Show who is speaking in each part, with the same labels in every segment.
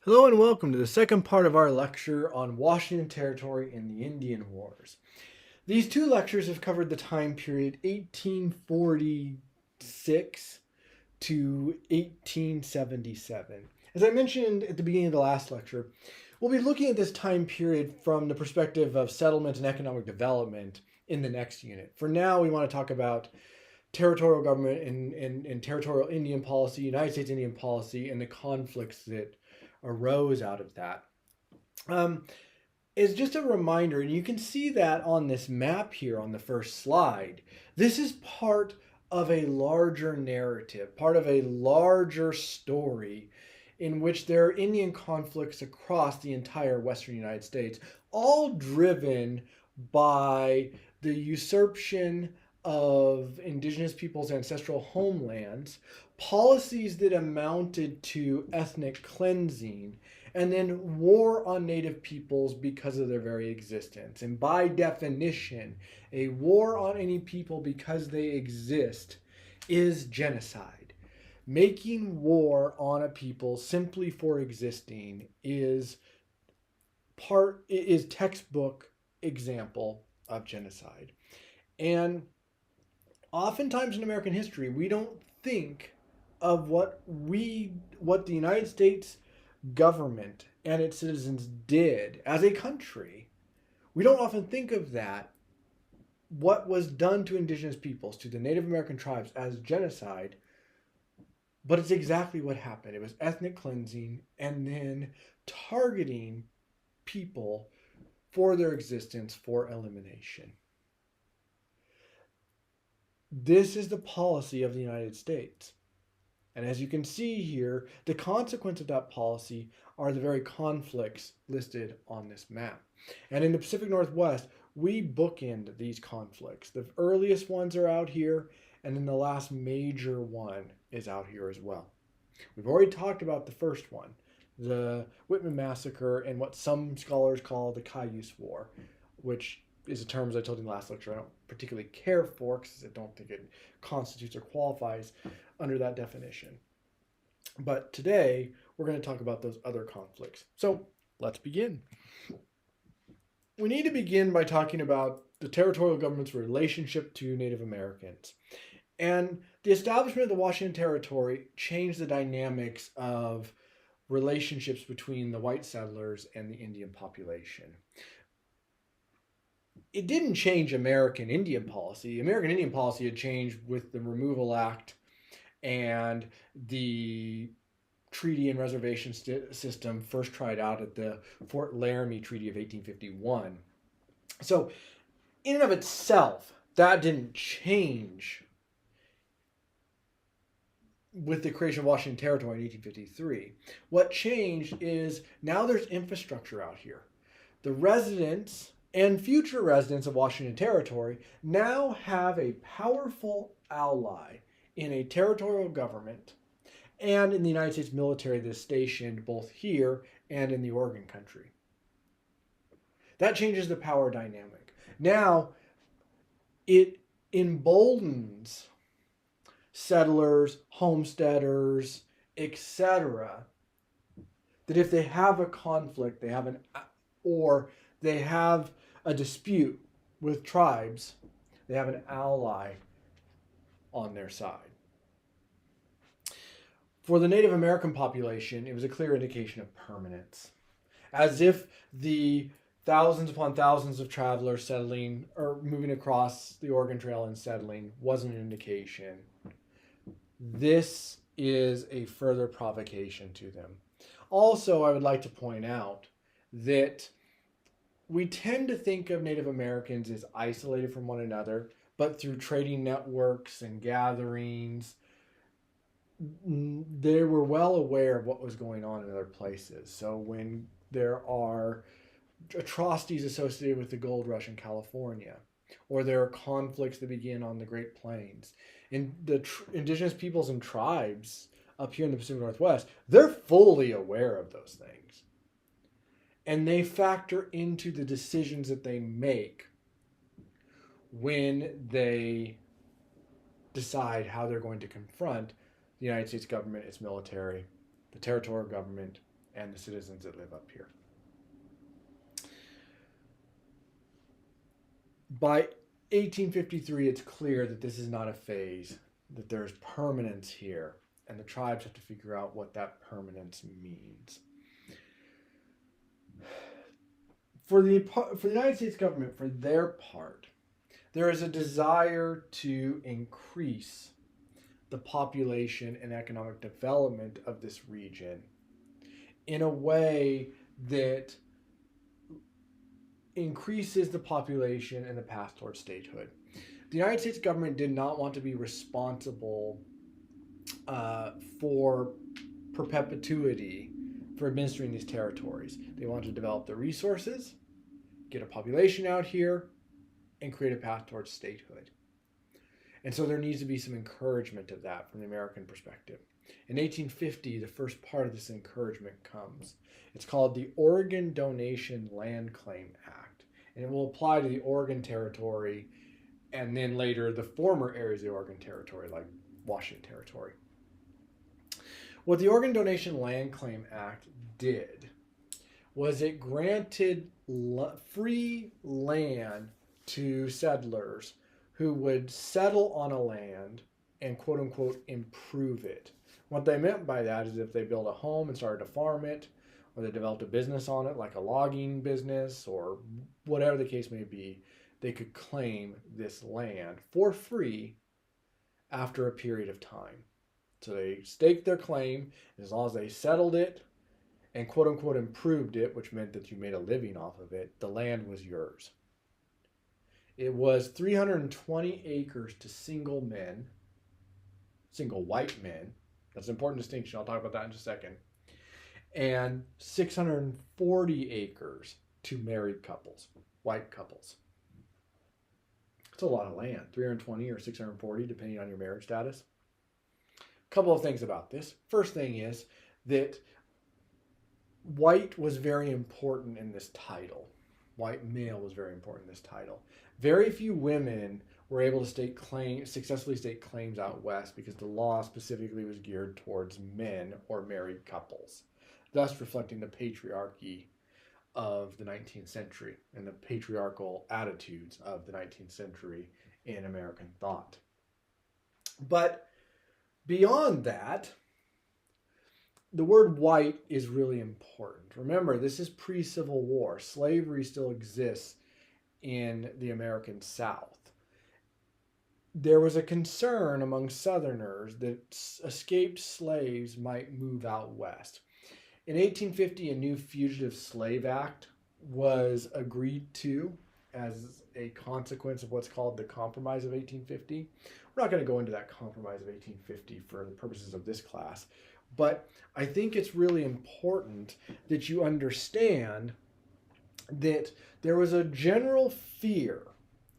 Speaker 1: Hello and welcome to the second part of our lecture on Washington Territory and the Indian Wars. These two lectures have covered the time period 1846 to 1877. As I mentioned at the beginning of the last lecture, we'll be looking at this time period from the perspective of settlement and economic development in the next unit. For now, we want to talk about territorial government and territorial Indian policy, United States Indian policy, and the conflicts that arose out of that. Um, is just a reminder, and you can see that on this map here on the first slide. This is part of a larger narrative, part of a larger story in which there are Indian conflicts across the entire Western United States, all driven by the usurpation of indigenous peoples' ancestral homelands, policies that amounted to ethnic cleansing, and then war on native peoples because of their very existence. And by definition, a war on any people because they exist is genocide. Making war on a people simply for existing is textbook example of genocide. And oftentimes in American history, we don't think of what the United States government and its citizens did as a country. We don't often think of that, what was done to indigenous peoples, to the Native American tribes, as genocide, but it's exactly what happened. It was ethnic cleansing and then targeting people for their existence for elimination. This is the policy of the United States. And as you can see here, the consequence of that policy are the very conflicts listed on this map. And in the Pacific Northwest, we bookend these conflicts. The earliest ones are out here, and then the last major one is out here as well. We've already talked about the first one, the Whitman Massacre, and what some scholars call the Cayuse War, which is a term, as I told you in the last lecture, I don't particularly care for because I don't think it constitutes or qualifies under that definition. But today, we're going to talk about those other conflicts. So let's begin. We need to begin by talking about the territorial government's relationship to Native Americans. And the establishment of the Washington Territory changed the dynamics of relationships between the white settlers and the Indian population. It didn't change American Indian policy. American Indian policy had changed with the Removal Act and the treaty and reservation system first tried out at the Fort Laramie Treaty of 1851. So, in and of itself, that didn't change with the creation of Washington Territory in 1853. What changed is now there's infrastructure out here. The residents and future residents of Washington Territory now have a powerful ally in a territorial government and in the United States military that is stationed both here and in the Oregon country. That changes the power dynamic. Now, it emboldens settlers, homesteaders, etc., that if they have a conflict, they have a dispute with tribes, they have an ally on their side. For the Native American population, it was a clear indication of permanence. As if the thousands upon thousands of travelers settling or moving across the Oregon Trail and settling wasn't an indication. This is a further provocation to them. Also, I would like to point out that we tend to think of Native Americans as isolated from one another, but through trading networks and gatherings, they were well aware of what was going on in other places. So when there are atrocities associated with the gold rush in California, or there are conflicts that begin on the Great Plains, and the indigenous peoples and tribes up here in the Pacific Northwest, they're fully aware of those things. And they factor into the decisions that they make when they decide how they're going to confront the United States government, its military, the territorial government, and the citizens that live up here. By 1853, it's clear that this is not a phase, that there's permanence here, and the tribes have to figure out what that permanence means. For the United States government, for their part, there is a desire to increase the population and economic development of this region in a way that increases the population and the path towards statehood. The United States government did not want to be responsible for perpetuity for administering these territories. They wanted to develop the resources, get a population out here, and create a path towards statehood. And so there needs to be some encouragement of that from the American perspective. In 1850, the first part of this encouragement comes. It's called the Oregon Donation Land Claim Act, and it will apply to the Oregon Territory and then later the former areas of the Oregon Territory, like Washington Territory. What the Oregon Donation Land Claim Act did was it granted free land to settlers who would settle on a land and quote unquote improve it. What they meant by that is if they built a home and started to farm it, or they developed a business on it, like a logging business or whatever the case may be, they could claim this land for free after a period of time. So they staked their claim, and as long as they settled it and quote unquote improved it, which meant that you made a living off of it, the land was yours. It was 320 acres to single men, single white men. That's an important distinction. I'll talk about that in just a second. And 640 acres to married couples, white couples. It's a lot of land, 320 or 640, depending on your marriage status. A couple of things about this. First thing is that white was very important in this title. White male was very important in this title. Very few women were able to successfully state claims out west because the law specifically was geared towards men or married couples, thus reflecting the patriarchy of the 19th century and the patriarchal attitudes of the 19th century in American thought. But beyond that, the word white is really important. Remember, this is pre-Civil War. Slavery still exists in the American South. There was a concern among Southerners that escaped slaves might move out west. In 1850, a new Fugitive Slave Act was agreed to as a consequence of what's called the Compromise of 1850. We're not going to go into that Compromise of 1850 for the purposes of this class, but I think it's really important that you understand that there was a general fear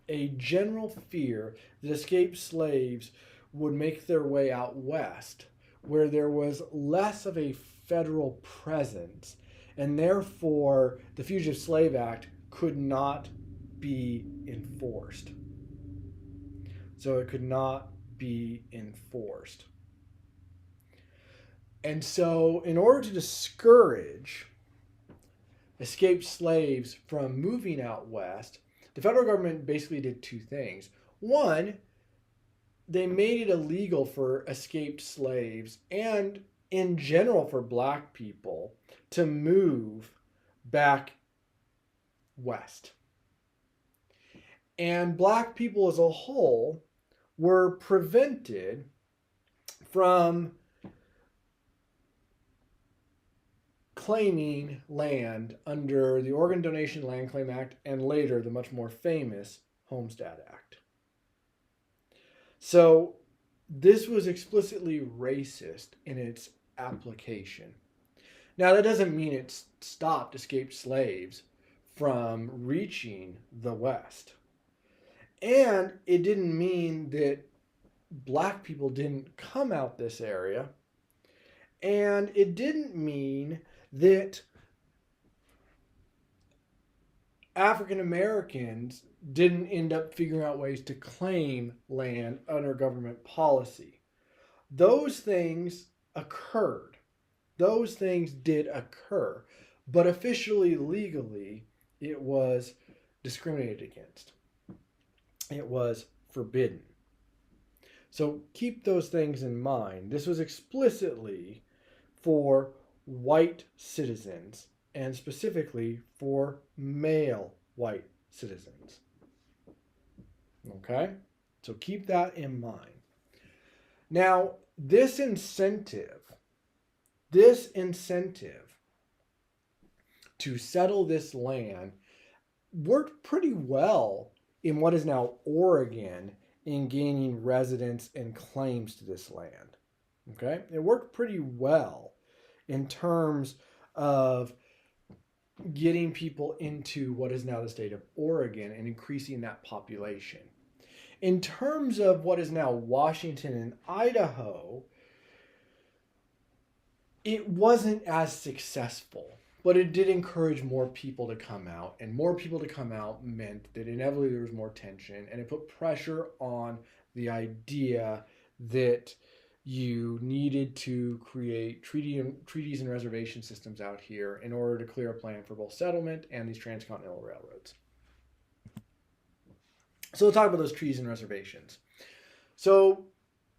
Speaker 1: that escaped slaves would make their way out west, where there was less of a federal presence, and therefore the Fugitive Slave Act could not be enforced. So it could not be enforced. And so in order to discourage escaped slaves from moving out west, the federal government basically did two things. One, they made it illegal for escaped slaves and in general for black people to move back west. And black people as a whole were prevented from claiming land under the Oregon Donation Land Claim Act and later the much more famous Homestead Act. So this was explicitly racist in its application. Now that doesn't mean it stopped escaped slaves from reaching the West. And it didn't mean that black people didn't come out this area. And it didn't mean that African Americans didn't end up figuring out ways to claim land under government policy. Those things occurred. Those things did occur, but officially, legally, it was discriminated against. It was forbidden. So keep those things in mind. This was explicitly for white citizens, and specifically for male white citizens. Okay? So keep that in mind. Now, this incentive to settle this land worked pretty well in what is now Oregon in gaining residents and claims to this land. Okay? It worked pretty well in terms of getting people into what is now the state of Oregon and increasing that population. In terms of what is now Washington and Idaho, it wasn't as successful, but it did encourage more people to come out, and more people to come out meant that inevitably there was more tension, and it put pressure on the idea that you needed to create treaties and reservation systems out here in order to clear a plan for both settlement and these transcontinental railroads. So we'll talk about those treaties and reservations. So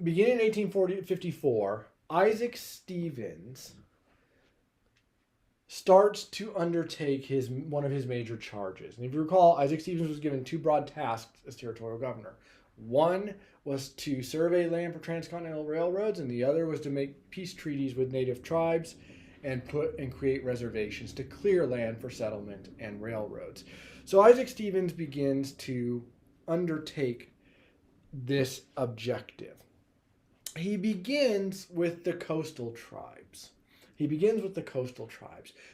Speaker 1: beginning in 1854, Isaac Stevens starts to undertake one of his major charges. And if you recall, Isaac Stevens was given two broad tasks as territorial governor. One was to survey land for transcontinental railroads, and the other was to make peace treaties with native tribes and create reservations to clear land for settlement and railroads. So Isaac Stevens begins to undertake this objective. He begins with the coastal tribes.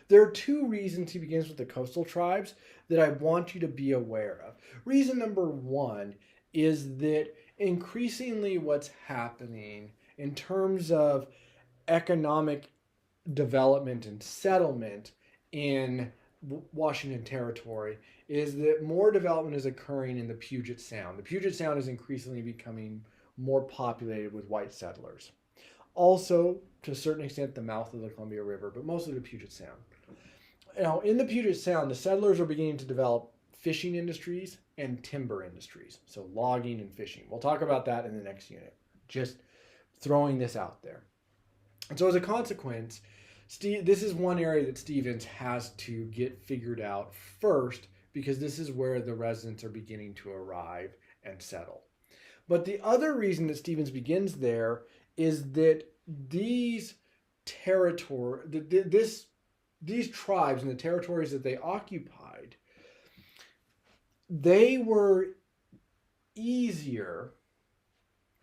Speaker 1: There are two reasons he begins with the coastal tribes that I want you to be aware of. Reason number one is that increasingly what's happening in terms of economic development and settlement in Washington Territory is that more development is occurring in the Puget Sound. The Puget Sound is increasingly becoming more populated with white settlers. Also, to a certain extent, the mouth of the Columbia River, but mostly the Puget Sound. Now, in the Puget Sound, the settlers are beginning to develop fishing industries and timber industries, so logging and fishing. We'll talk about that in the next unit, just throwing this out there. And so as a consequence, this is one area that Stevens has to get figured out first, because this is where the residents are beginning to arrive and settle. But the other reason that Stevens begins there is that these tribes and the territories that they occupied, they were easier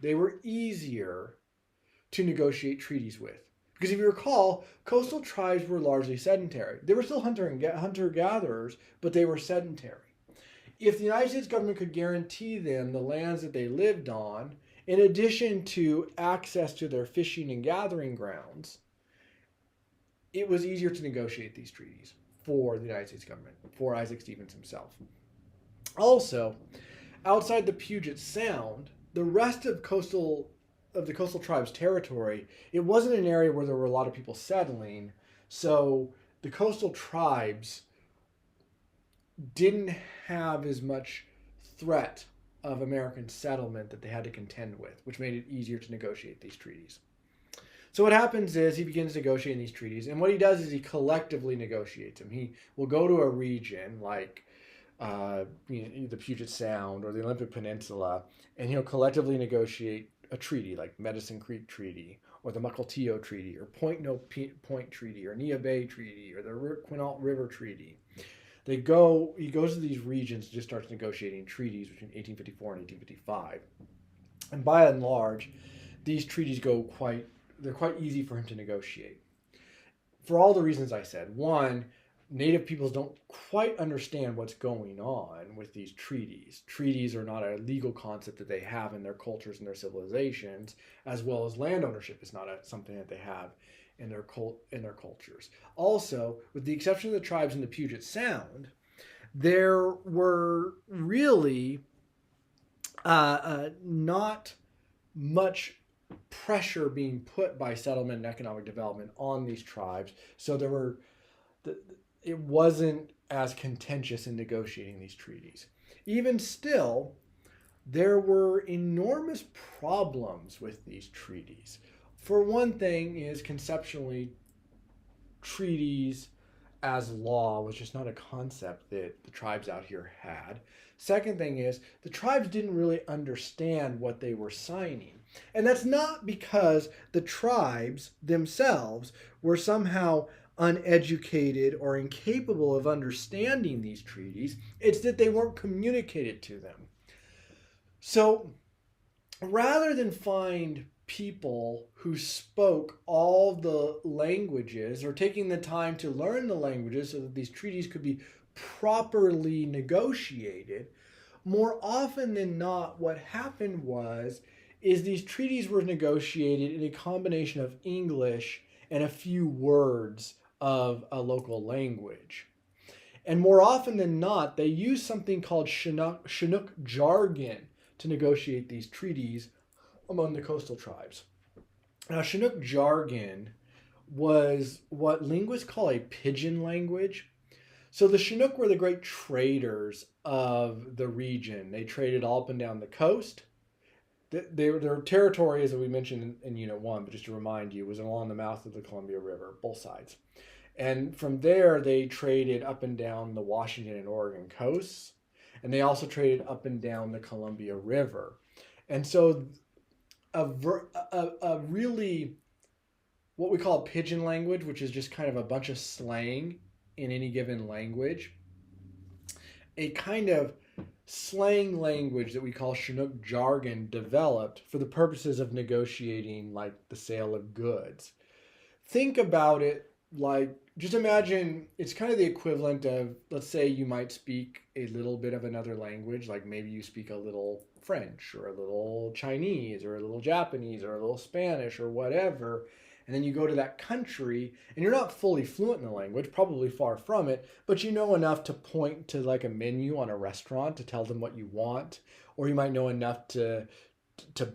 Speaker 1: to negotiate treaties with. Because if you recall, coastal tribes were largely sedentary. They were still hunter-gatherers, but they were sedentary. If the United States government could guarantee them the lands that they lived on, in addition to access to their fishing and gathering grounds, it was easier to negotiate these treaties for the United States government, for Isaac Stevens himself. Also, outside the Puget Sound, the rest of the coastal tribes' territory, it wasn't an area where there were a lot of people settling, so the coastal tribes didn't have as much threat of American settlement that they had to contend with, which made it easier to negotiate these treaties. So what happens is he begins negotiating these treaties, and what he does is he collectively negotiates them. He will go to a region like the Puget Sound or the Olympic Peninsula, and he'll collectively negotiate a treaty like Medicine Creek Treaty or the Mukilteo Treaty or Point No Point Treaty or Neah Bay Treaty or the Quinault River Treaty. He goes to these regions and just starts negotiating treaties between 1854 and 1855. And by and large, these treaties they're quite easy for him to negotiate. For all the reasons I said. One, Native peoples don't quite understand what's going on with these treaties. Treaties are not a legal concept that they have in their cultures and their civilizations, as well as land ownership is not something that they have in their cultures. Also, with the exception of the tribes in the Puget Sound, there were really not much pressure being put by settlement and economic development on these tribes. So it wasn't as contentious in negotiating these treaties. Even still, there were enormous problems with these treaties. For one thing, is conceptually, treaties as law was just not a concept that the tribes out here had. Second thing is, the tribes didn't really understand what they were signing. And that's not because the tribes themselves were somehow uneducated or incapable of understanding these treaties. It's that they weren't communicated to them. So rather than find people who spoke all the languages or taking the time to learn the languages so that these treaties could be properly negotiated, more often than not, what happened is these treaties were negotiated in a combination of English and a few words of a local language. And more often than not, they used something called Chinook jargon to negotiate these treaties among the coastal tribes. Now, Chinook jargon was what linguists call a pidgin language. So the Chinook were the great traders of the region. They traded all up and down the coast. Their territory, as we mentioned in Unit 1, but just to remind you, was along the mouth of the Columbia River, both sides. And from there, they traded up and down the Washington and Oregon coasts. And they also traded up and down the Columbia River. And so a really, what we call a pidgin language, which is just kind of a bunch of slang in any given language, a kind of slang language that we call Chinook jargon developed for the purposes of negotiating like the sale of goods. Think about it like, just imagine it's kind of the equivalent of, let's say you might speak a little bit of another language, like maybe you speak a little French or a little Chinese or a little Japanese or a little Spanish or whatever. And then you go to that country and you're not fully fluent in the language, probably far from it, but you know enough to point to like a menu on a restaurant to tell them what you want, or you might know enough to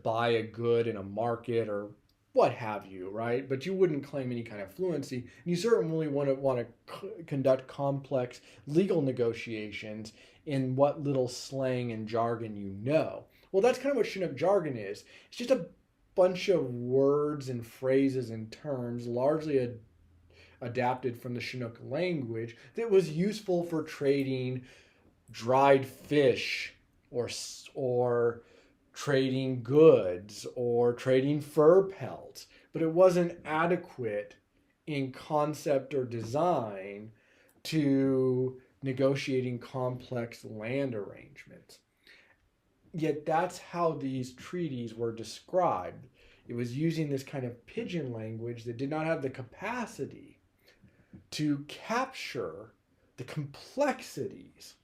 Speaker 1: buy a good in a market or what have you, right? But you wouldn't claim any kind of fluency. And you certainly want to conduct complex legal negotiations in what little slang and jargon you know. Well, that's kind of what Chinook jargon is. It's just a bunch of words and phrases and terms, largely adapted from the Chinook language, that was useful for trading dried fish or trading goods or trading fur pelts, but it wasn't adequate in concept or design to negotiating complex land arrangements. Yet that's how these treaties were described. It was using this kind of pidgin language that did not have the capacity to capture the complexities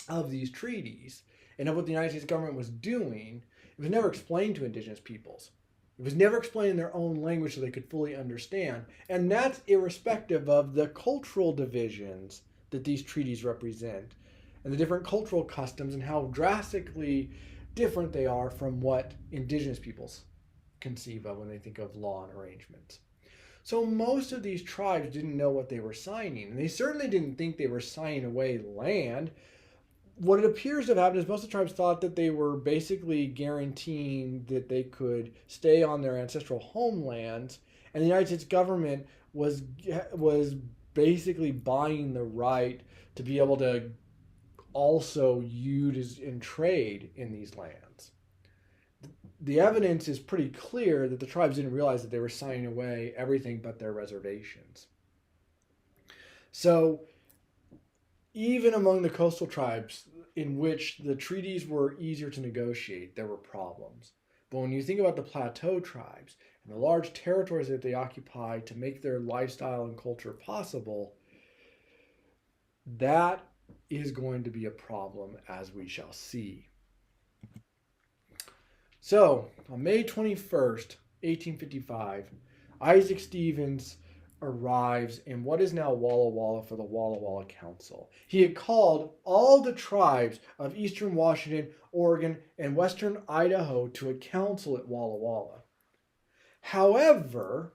Speaker 1: of these treaties and of what the United States government was doing. It was never explained to indigenous peoples. It was never explained in their own language so they could fully understand. And that's irrespective of the cultural divisions that these treaties represent and the different cultural customs and how drastically different they are from what indigenous peoples conceive of when they think of law and arrangements. So most of these tribes didn't know what they were signing, and they certainly didn't think they were signing away land. What it appears to have happened is most of the tribes thought that they were basically guaranteeing that they could stay on their ancestral homelands, and the United States government was basically buying the right to be able to also use and trade in these lands. The evidence is pretty clear that the tribes didn't realize that they were signing away everything but their reservations. So even among the coastal tribes in which the treaties were easier to negotiate, there were problems. But when you think about the plateau tribes and the large territories that they occupied to make their lifestyle and culture possible, that is going to be a problem, as we shall see. So, on May 21st, 1855, Isaac Stevens arrives in what is now Walla Walla for the Walla Walla Council. He had called all the tribes of eastern Washington, Oregon, and western Idaho to a council at Walla Walla. However,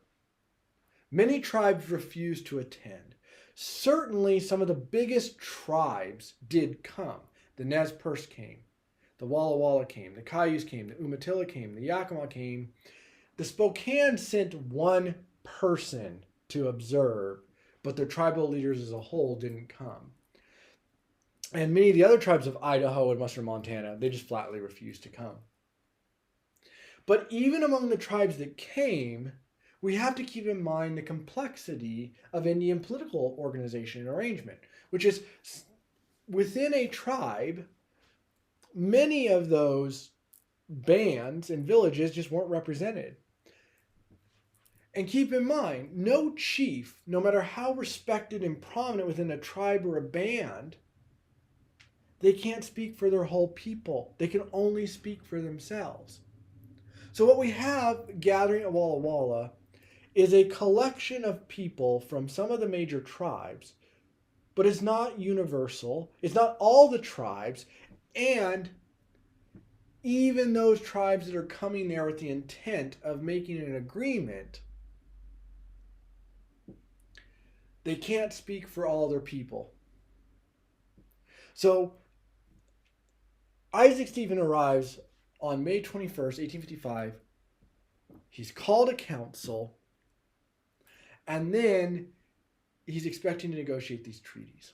Speaker 1: many tribes refused to attend. Certainly, some of the biggest tribes did come. The Nez Perce came, the Walla Walla came, the Cayuse came, the Umatilla came, the Yakima came. The Spokane sent one person to observe, but their tribal leaders as a whole didn't come. And many of the other tribes of Idaho and western Montana, they just flatly refused to come. But even among the tribes that came, we have to keep in mind the complexity of Indian political organization and arrangement, which is within a tribe, many of those bands and villages just weren't represented. And keep in mind, no chief, no matter how respected and prominent within a tribe or a band, they can't speak for their whole people. They can only speak for themselves. So what we have gathering at Walla Walla is a collection of people from some of the major tribes, but it's not universal. It's not all the tribes, and even those tribes that are coming there with the intent of making an agreement, they can't speak for all their people. So Isaac Stephen arrives on May 21st, 1855. He's called a council, and then he's expecting to negotiate these treaties.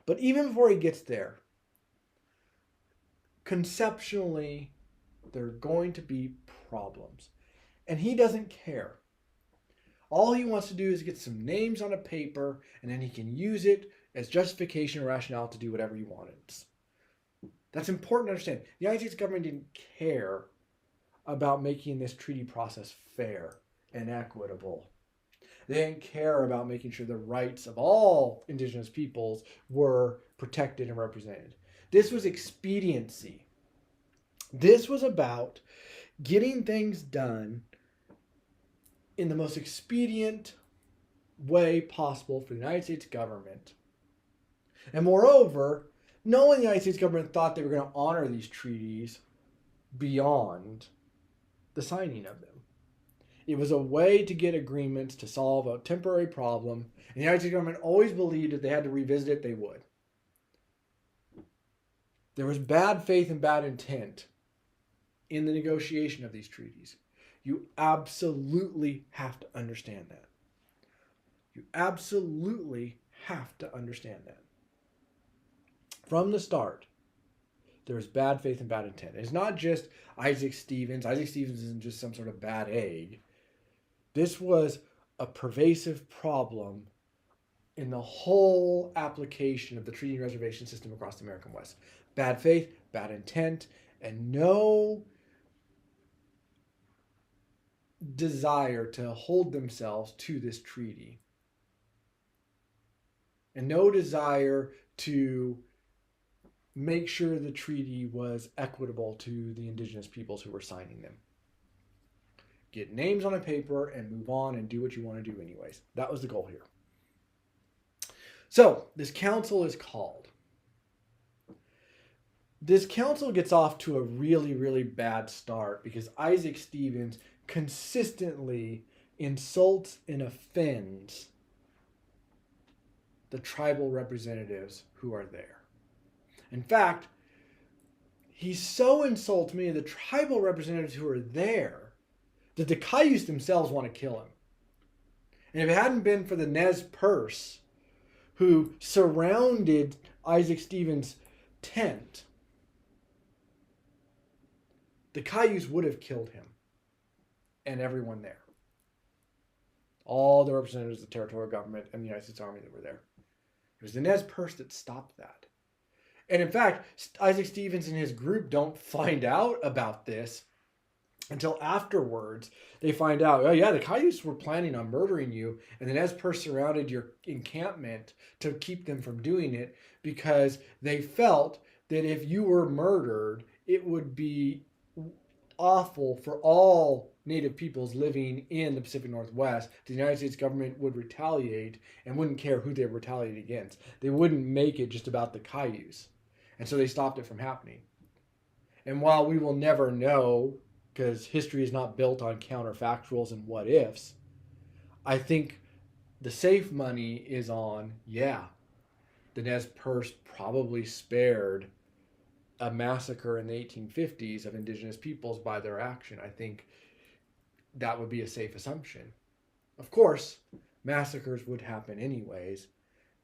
Speaker 1: But even before he gets there, conceptually, there are going to be problems. And he doesn't care. All he wants to do is get some names on a paper, and then he can use it as justification or rationale to do whatever he wants. That's important to understand. The United States government didn't care about making this treaty process fair and equitable. They didn't care about making sure the rights of all indigenous peoples were protected and represented. This was expediency. This was about getting things done in the most expedient way possible for the United States government. And moreover, no one in the United States government thought they were going to honor these treaties beyond the signing of them. It was a way to get agreements to solve a temporary problem, and the United States government always believed if they had to revisit it, they would. There was bad faith and bad intent in the negotiation of these treaties. You absolutely have to understand that. You absolutely have to understand that. From the start, there was bad faith and bad intent. It's not just Isaac Stevens. Isaac Stevens isn't just some sort of bad egg. This was a pervasive problem in the whole application of the treaty and reservation system across the American West. Bad faith, bad intent, and no desire to hold themselves to this treaty. And no desire to make sure the treaty was equitable to the indigenous peoples who were signing them. Get names on a paper and move on and do what you want to do anyways. That was the goal here. So, this council is called. This council gets off to a really, really bad start because Isaac Stevens consistently insults and offends the tribal representatives who are there. In fact, he so insults many of the tribal representatives who are there that the Cayuse themselves want to kill him. And if it hadn't been for the Nez Perce, who surrounded Isaac Stevens' tent, the Cayuse would have killed him and everyone there. All the representatives of the territorial government and the United States Army that were there. It was the Nez Perce that stopped that. And in fact, Isaac Stevens and his group don't find out about this until afterwards. They find out, oh yeah, the Cayuse were planning on murdering you, and the Nez Perce surrounded your encampment to keep them from doing it because they felt that if you were murdered, it would be awful for all native peoples living in the Pacific Northwest, the United States government would retaliate and wouldn't care who they retaliated against. They wouldn't make it just about the Cayuse. And so they stopped it from happening. And while we will never know, because history is not built on counterfactuals and what ifs, I think the safe money is on, the Nez Perce probably spared a massacre in the 1850s of indigenous peoples by their action. I think that would be a safe assumption. Of course, massacres would happen anyways,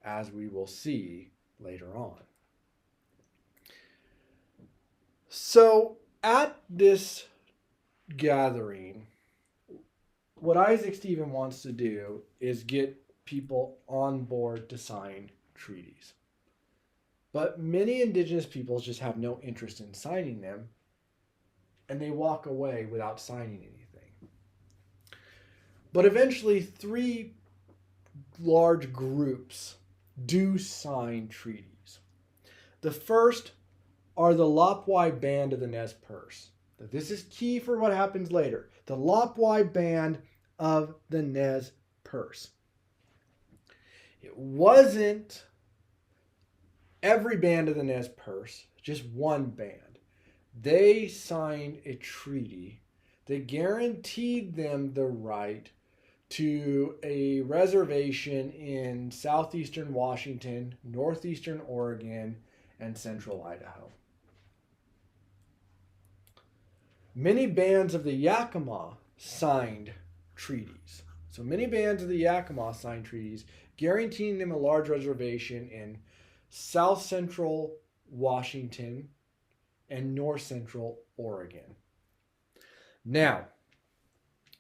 Speaker 1: as we will see later on. So at this gathering, what Isaac Stevens wants to do is get people on board to sign treaties. But many indigenous peoples just have no interest in signing them, and they walk away without signing anything. But eventually, 3 large groups do sign treaties. The first are the Lapwai Band of the Nez Perce. This is key for what happens later. The Lapwai Band of the Nez Perce. It wasn't every band of the Nez Perce, just one band. They signed a treaty that guaranteed them the right to a reservation in southeastern Washington, northeastern Oregon, and central Idaho. Many bands of the Yakima signed treaties. So many bands of the Yakima signed treaties guaranteeing them a large reservation in south central Washington and north central Oregon. Now,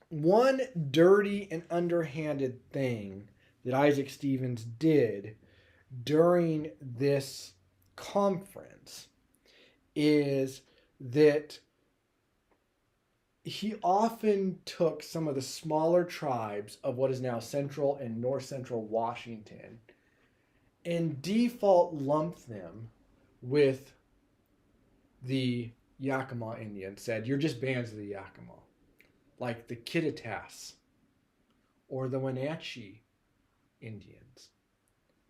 Speaker 1: one dirty and underhanded thing that Isaac Stevens did during this conference is that he often took some of the smaller tribes of what is now central and north central Washington and default lumped them with the Yakima Indians. Said, you're just bands of the Yakima. Like the Kittitas or the Wenatchee Indians.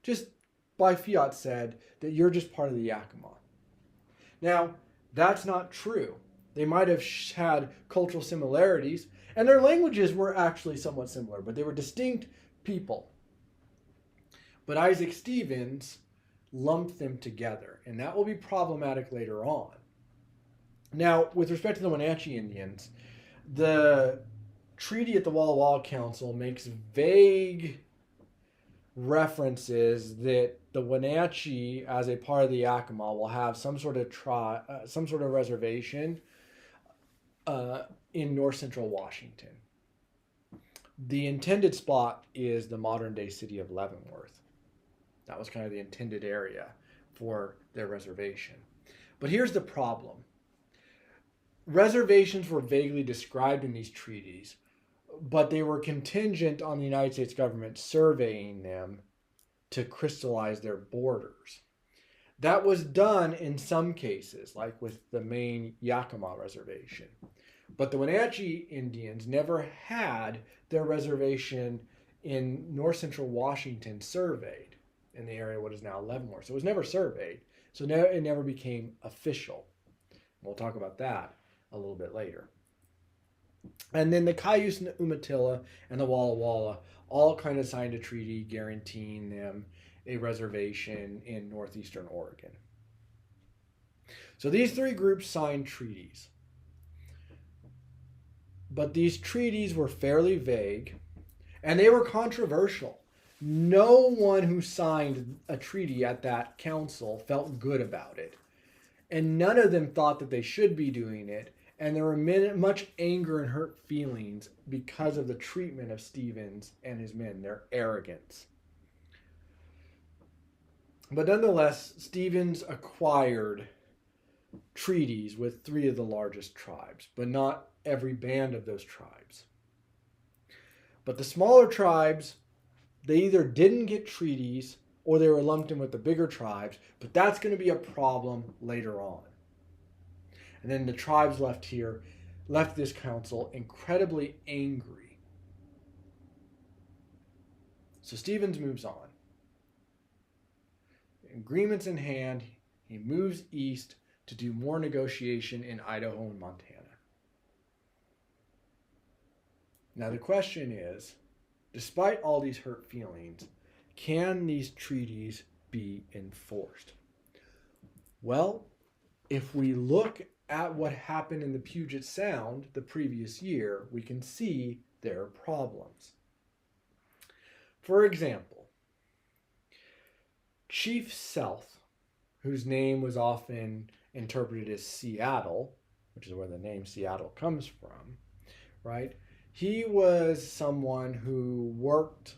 Speaker 1: Just by fiat said that you're just part of the Yakima. Now, that's not true. They might have had cultural similarities, and their languages were actually somewhat similar, but they were distinct people. But Isaac Stevens lumped them together, and that will be problematic later on. Now, with respect to the Wenatchee Indians, the treaty at the Walla Walla Council makes vague references that the Wenatchee, as a part of the Yakima, will have some sort of reservation in north central Washington. The intended spot is the modern day city of Leavenworth. That was kind of the intended area for their reservation. But here's the problem. Reservations were vaguely described in these treaties, but they were contingent on the United States government surveying them to crystallize their borders. That was done in some cases, like with the main Yakima reservation. But the Wenatchee Indians never had their reservation in north central Washington surveyed in the area what is now Leavenworth. So it was never surveyed. So it never became official. We'll talk about that a little bit later. And then the Cayuse and the Umatilla and the Walla Walla all kind of signed a treaty guaranteeing them a reservation in northeastern Oregon. So these 3 groups signed treaties. But these treaties were fairly vague, and they were controversial. No one who signed a treaty at that council felt good about it. And none of them thought that they should be doing it. And there were much anger and hurt feelings because of the treatment of Stevens and his men, their arrogance. But nonetheless, Stevens acquired treaties with 3 of the largest tribes, but not every band of those tribes. But the smaller tribes, they either didn't get treaties or they were lumped in with the bigger tribes, but that's going to be a problem later on. And then the tribes left here, left this council incredibly angry. So Stevens moves on. Agreements in hand, he moves east to do more negotiation in Idaho and Montana. Now the question is, despite all these hurt feelings, can these treaties be enforced? Well, if we look at what happened in the Puget Sound the previous year, we can see there are problems. For example, Chief South, whose name was often interpreted as Seattle, which is where the name Seattle comes from, right? He was someone who worked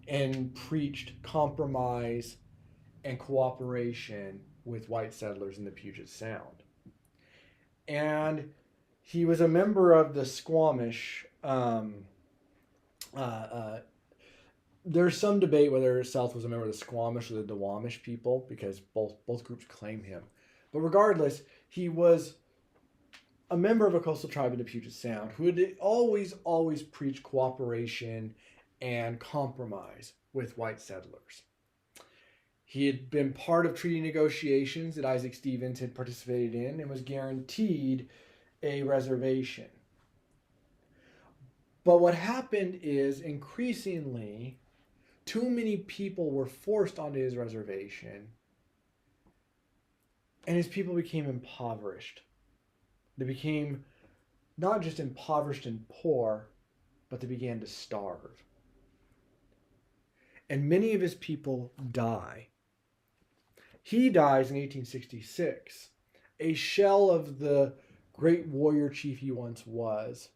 Speaker 1: and preached compromise and cooperation with white settlers in the Puget Sound. And he was a member of the Squamish. There's some debate whether South was a member of the Squamish or the Duwamish people, because both groups claim him. But regardless, he was a member of a coastal tribe in the Puget Sound who had always preached cooperation and compromise with white settlers. He had been part of treaty negotiations that Isaac Stevens had participated in and was guaranteed a reservation. But what happened is, increasingly, too many people were forced onto his reservation, and his people became impoverished. They became not just impoverished and poor, but they began to starve. And many of his people die. He dies in 1866, a shell of the great warrior chief he once was,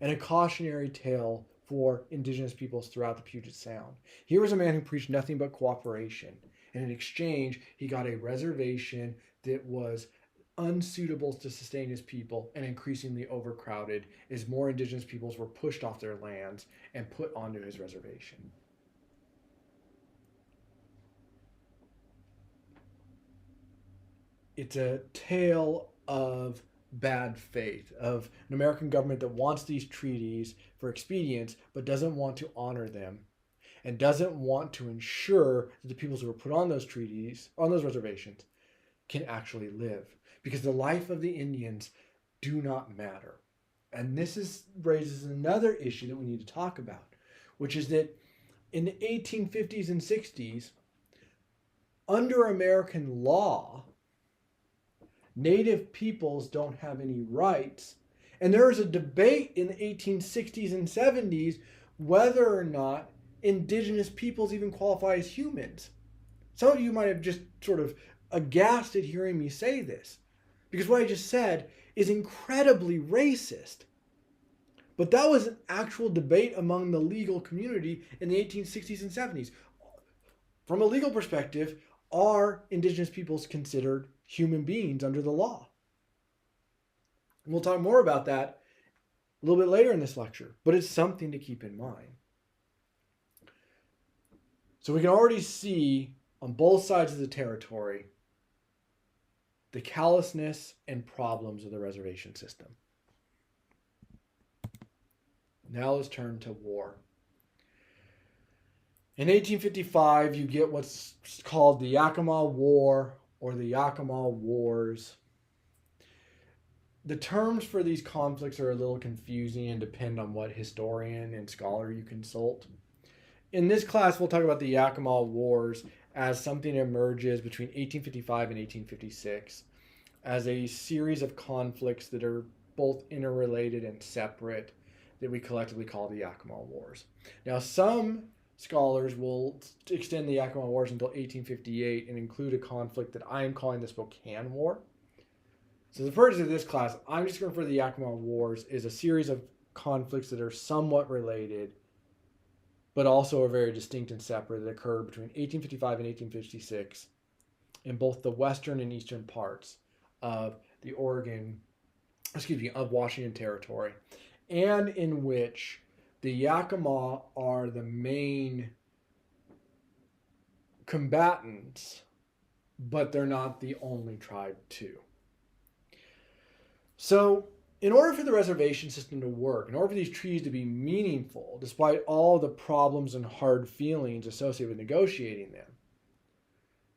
Speaker 1: and a cautionary tale for indigenous peoples throughout the Puget Sound. Here was a man who preached nothing but cooperation, and in exchange, he got a reservation that was unsuitable to sustain his people and increasingly overcrowded as more indigenous peoples were pushed off their lands and put onto his reservation. It's a tale of bad faith, of an American government that wants these treaties for expedience but doesn't want to honor them and doesn't want to ensure that the peoples who were put on those treaties, on those reservations, can actually live. Because the life of the Indians do not matter. And this raises another issue that we need to talk about, which is that in the 1850s and 60s, under American law, Native peoples don't have any rights. And there is a debate in the 1860s and 70s whether or not indigenous peoples even qualify as humans. Some of you might have just sort of aghast at hearing me say this, because what I just said is incredibly racist. But that was an actual debate among the legal community in the 1860s and 70s. From a legal perspective, are indigenous peoples considered human beings under the law? And we'll talk more about that a little bit later in this lecture, but it's something to keep in mind. So we can already see on both sides of the territory the callousness and problems of the reservation system. Now let's turn to war. In 1855, you get what's called the Yakima War or the Yakima Wars. The terms for these conflicts are a little confusing and depend on what historian and scholar you consult. In this class, we'll talk about the Yakima Wars as something that emerges between 1855 and 1856 as a series of conflicts that are both interrelated and separate that we collectively call the Yakima Wars. Now, some scholars will extend the Yakima Wars until 1858 and include a conflict that I am calling the Spokane War. So the purpose of this class, I'm just going to refer to the Yakima Wars as a series of conflicts that are somewhat related, but also are very distinct and separate, that occurred between 1855 and 1856 in both the western and eastern parts of the of Washington Territory, and in which the Yakima are the main combatants, but they're not the only tribe too. So In order for the reservation system to work, in order for these treaties to be meaningful, despite all the problems and hard feelings associated with negotiating them,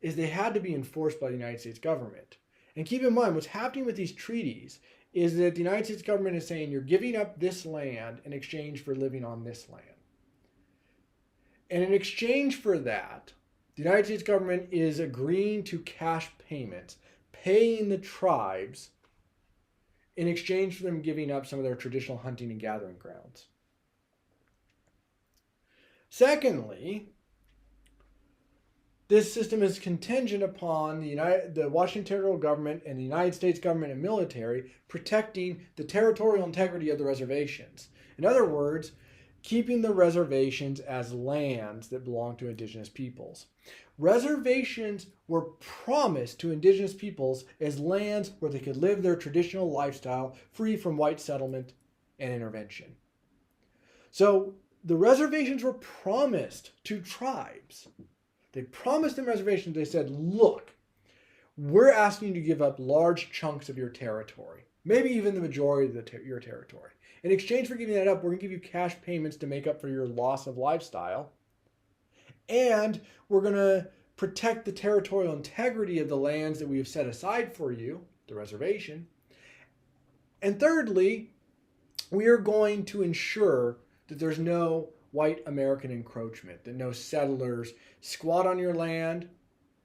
Speaker 1: is they had to be enforced by the United States government. And keep in mind, what's happening with these treaties is that the United States government is saying you're giving up this land in exchange for living on this land. And in exchange for that, the United States government is agreeing to cash payments, paying the tribes in exchange for them giving up some of their traditional hunting and gathering grounds. Secondly, this system is contingent upon the Washington territorial government and the United States government and military protecting the territorial integrity of the reservations. In other words, keeping the reservations as lands that belong to indigenous peoples. Reservations were promised to indigenous peoples as lands where they could live their traditional lifestyle free from white settlement and intervention. So the reservations were promised to tribes. They promised them reservations. They said, look, we're asking you to give up large chunks of your territory, maybe even the majority of your territory. In exchange for giving that up, we're going to give you cash payments to make up for your loss of lifestyle. And we're going to protect the territorial integrity of the lands that we have set aside for you, the reservation. And thirdly, we are going to ensure that there's no white American encroachment, that no settlers squat on your land,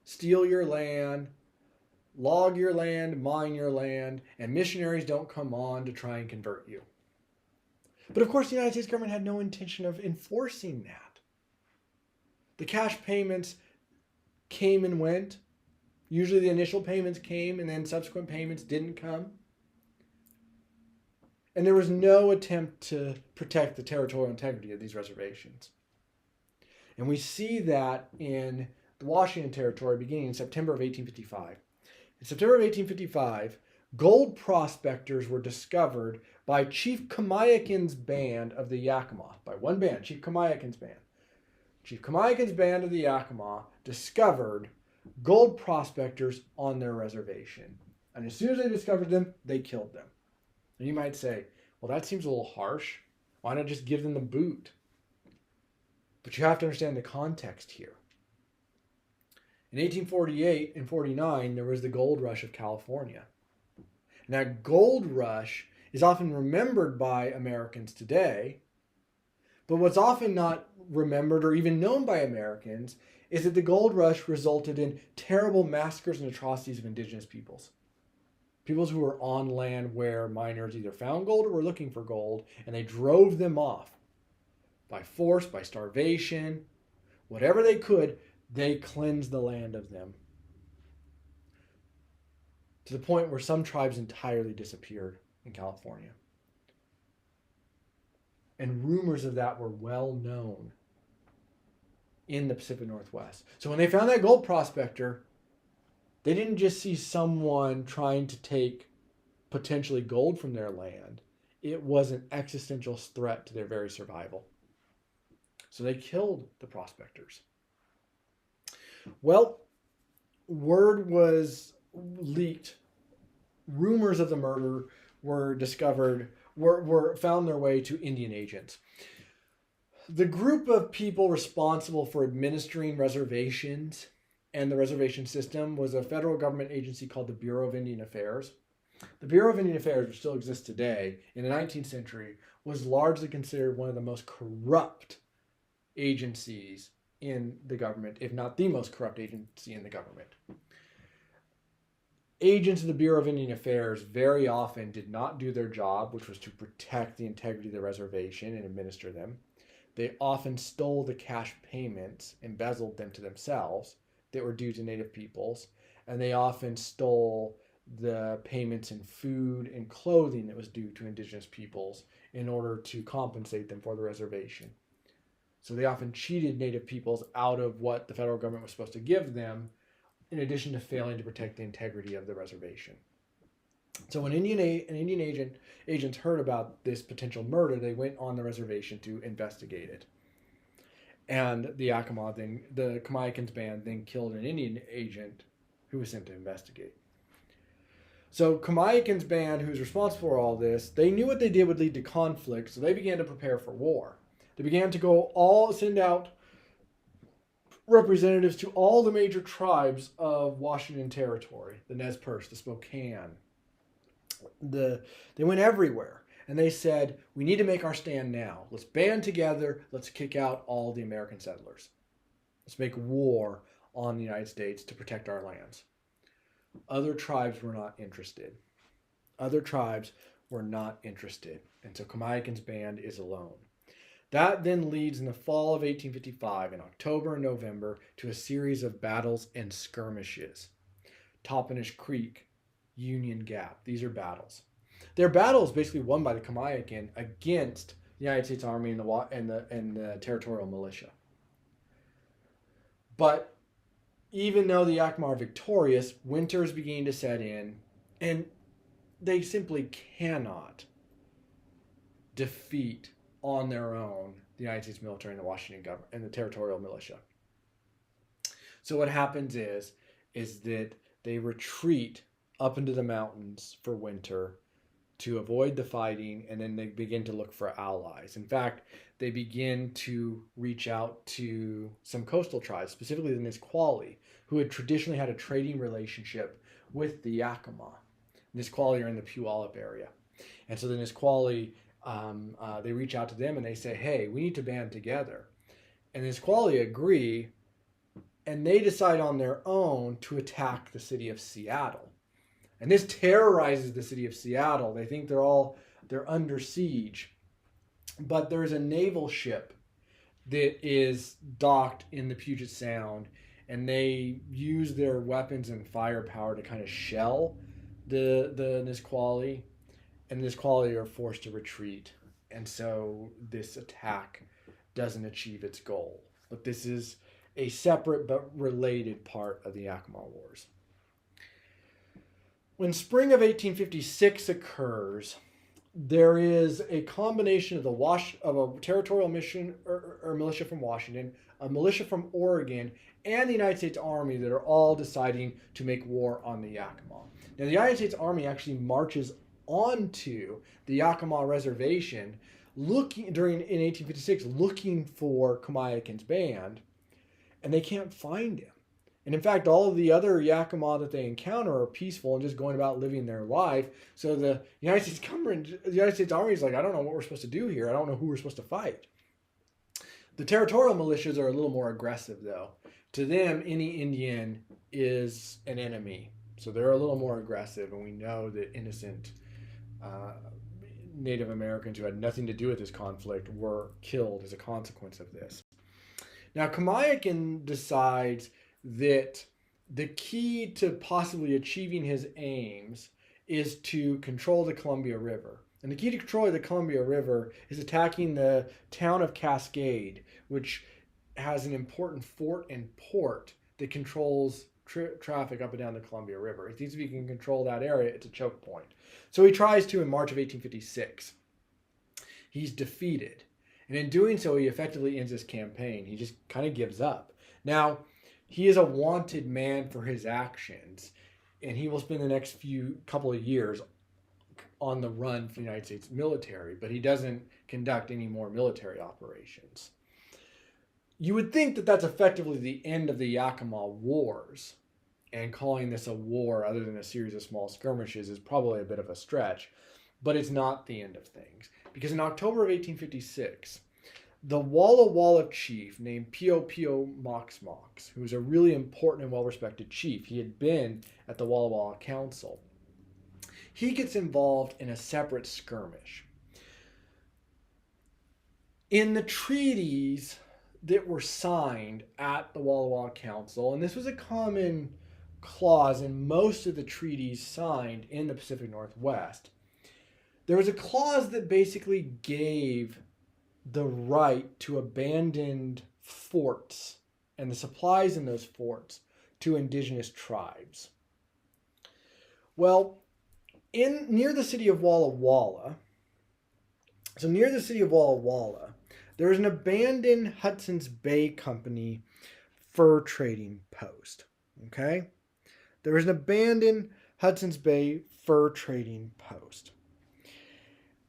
Speaker 1: steal your land, log your land, mine your land, and missionaries don't come on to try and convert you. But of course, the United States government had no intention of enforcing that. The cash payments came and went. Usually the initial payments came and then subsequent payments didn't come. And there was no attempt to protect the territorial integrity of these reservations. And we see that in the Washington Territory beginning in September of 1855. In September of 1855, gold prospectors were discovered by Chief Kamiakin's band of the Yakima. By one band, Chief Kamiakin's band. Chief Kamiakin's band of the Yakima discovered gold prospectors on their reservation. And as soon as they discovered them, they killed them. And you might say, well, that seems a little harsh. Why not just give them the boot? But you have to understand the context here. In 1848 and 49, there was the gold rush of California. And that gold rush is often remembered by Americans today. But what's often not remembered or even known by Americans is that the gold rush resulted in terrible massacres and atrocities of indigenous peoples. Peoples who were on land where miners either found gold or were looking for gold, and they drove them off by force, by starvation, whatever they could, they cleansed the land of them. To the point where some tribes entirely disappeared in California. And rumors of that were well known in the Pacific Northwest. So when they found that gold prospector, they didn't just see someone trying to take potentially gold from their land. It was an existential threat to their very survival. So they killed the prospectors. Well, word was leaked. Rumors of the murder were discovered, were found their way to Indian agents. The group of people responsible for administering reservations and the reservation system was a federal government agency called the Bureau of Indian Affairs. The Bureau of Indian Affairs, which still exists today, in the 19th century, was largely considered one of the most corrupt agencies in the government, if not the most corrupt agency in the government. Agents of the Bureau of Indian Affairs very often did not do their job, which was to protect the integrity of the reservation and administer them. They often stole the cash payments, embezzled them to themselves that were due to Native peoples, and they often stole the payments in food and clothing that was due to indigenous peoples in order to compensate them for the reservation. So they often cheated Native peoples out of what the federal government was supposed to give them, in addition to failing to protect the integrity of the reservation. So when Indian agents heard about this potential murder, they went on the reservation to investigate it. And the Kamiakin's band then killed an Indian agent who was sent to investigate. So Kamayakin's band, who's responsible for all this, they knew what they did would lead to conflict, so they began to prepare for war. They began to send out representatives to all the major tribes of Washington Territory, the Nez Perce, the Spokane. They went everywhere, and they said, we need to make our stand now. Let's band together. Let's kick out all the American settlers. Let's make war on the United States to protect our lands. Other tribes were not interested. Other tribes were not interested. And so Kamayakin's band is alone. That then leads in the fall of 1855, in October and November, to a series of battles and skirmishes. Toppenish Creek, Union Gap. These are battles. They're battles basically won by the Kamayakin against the United States Army and the territorial militia. But even though the Yakima are victorious, winter is beginning to set in, and they simply cannot defeat on their own the United States military and the Washington government and the territorial militia. So what happens is that they retreat up into the mountains for winter to avoid the fighting, and then they begin to look for allies. In fact, they begin to reach out to some coastal tribes, specifically the Nisqually, who had traditionally had a trading relationship with the Yakima. Nisqually are in the Puyallup area. And so the Nisqually, they reach out to them and they say, hey, we need to band together. And the Nisqually agree, and they decide on their own to attack the city of Seattle. And this terrorizes the city of Seattle. They think they're under siege. But there's a naval ship that is docked in the Puget Sound, and they use their weapons and firepower to kind of shell the Nisqually, and the Nisqually are forced to retreat. And so this attack doesn't achieve its goal. But this is a separate but related part of the Yakima Wars. When spring of 1856 occurs, there is a combination of a territorial mission or militia from Washington, a militia from Oregon, and the United States Army that are all deciding to make war on the Yakima. Now, the United States Army actually marches onto the Yakima Reservation in 1856 looking for Kamayakin's band, and they can't find him. And in fact, all of the other Yakima that they encounter are peaceful and just going about living their life. So the United States Army is like, I don't know what we're supposed to do here. I don't know who we're supposed to fight. The territorial militias are a little more aggressive, though. To them, any Indian is an enemy. So they're a little more aggressive, and we know that innocent Native Americans who had nothing to do with this conflict were killed as a consequence of this. Now, Kamayakin decides that the key to possibly achieving his aims is to control the Columbia River. And the key to controlling the Columbia River is attacking the town of Cascade, which has an important fort and port that controls traffic up and down the Columbia River. If he can control that area, it's a choke point. So he tries to in March of 1856. He's defeated. And in doing so, he effectively ends his campaign. He just kind of gives up. Now, he is a wanted man for his actions, and he will spend the next couple of years on the run for the United States military, but he doesn't conduct any more military operations. You would think that that's effectively the end of the Yakima Wars, and calling this a war other than a series of small skirmishes is probably a bit of a stretch, but it's not the end of things. Because in October of 1856, the Walla Walla chief named Pio Pio Mox Mox, who was a really important and well-respected chief, he had been at the Walla Walla Council, he gets involved in a separate skirmish. In the treaties that were signed at the Walla Walla Council, and this was a common clause in most of the treaties signed in the Pacific Northwest, there was a clause that basically gave the right to abandoned forts and the supplies in those forts to indigenous tribes. Well, near the city of Walla Walla, there is an abandoned Hudson's Bay Company fur trading post. Okay? There is an abandoned Hudson's Bay fur trading post.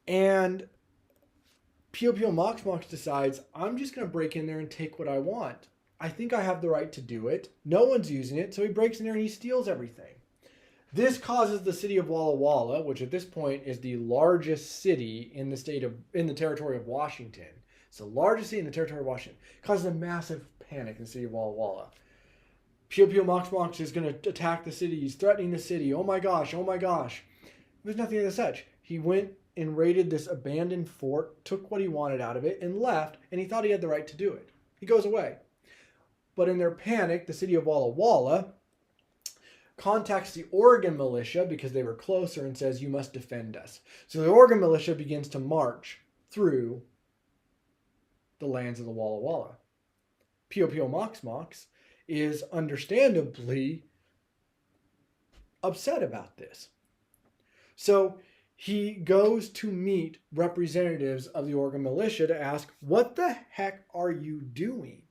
Speaker 1: And Pio decides, I'm just going to break in there and take what I want. I think I have the right to do it. No one's using it, so he breaks in there and he steals everything. This causes the city of Walla Walla, which at this point is the largest city in the territory of Washington. It's the largest city in the territory of Washington. Causes a massive panic in the city of Walla Walla. Pio Mox is going to attack the city. He's threatening the city. Oh my gosh, oh my gosh. There's nothing of such. He went and raided this abandoned fort, took what he wanted out of it, and left, and he thought he had the right to do it. He goes away. But in their panic, the city of Walla Walla contacts the Oregon militia because they were closer and says, you must defend us. So the Oregon militia begins to march through the lands of the Walla Walla. Pio Mox is understandably upset about this. So he goes to meet representatives of the Oregon militia to ask, what the heck are you doing?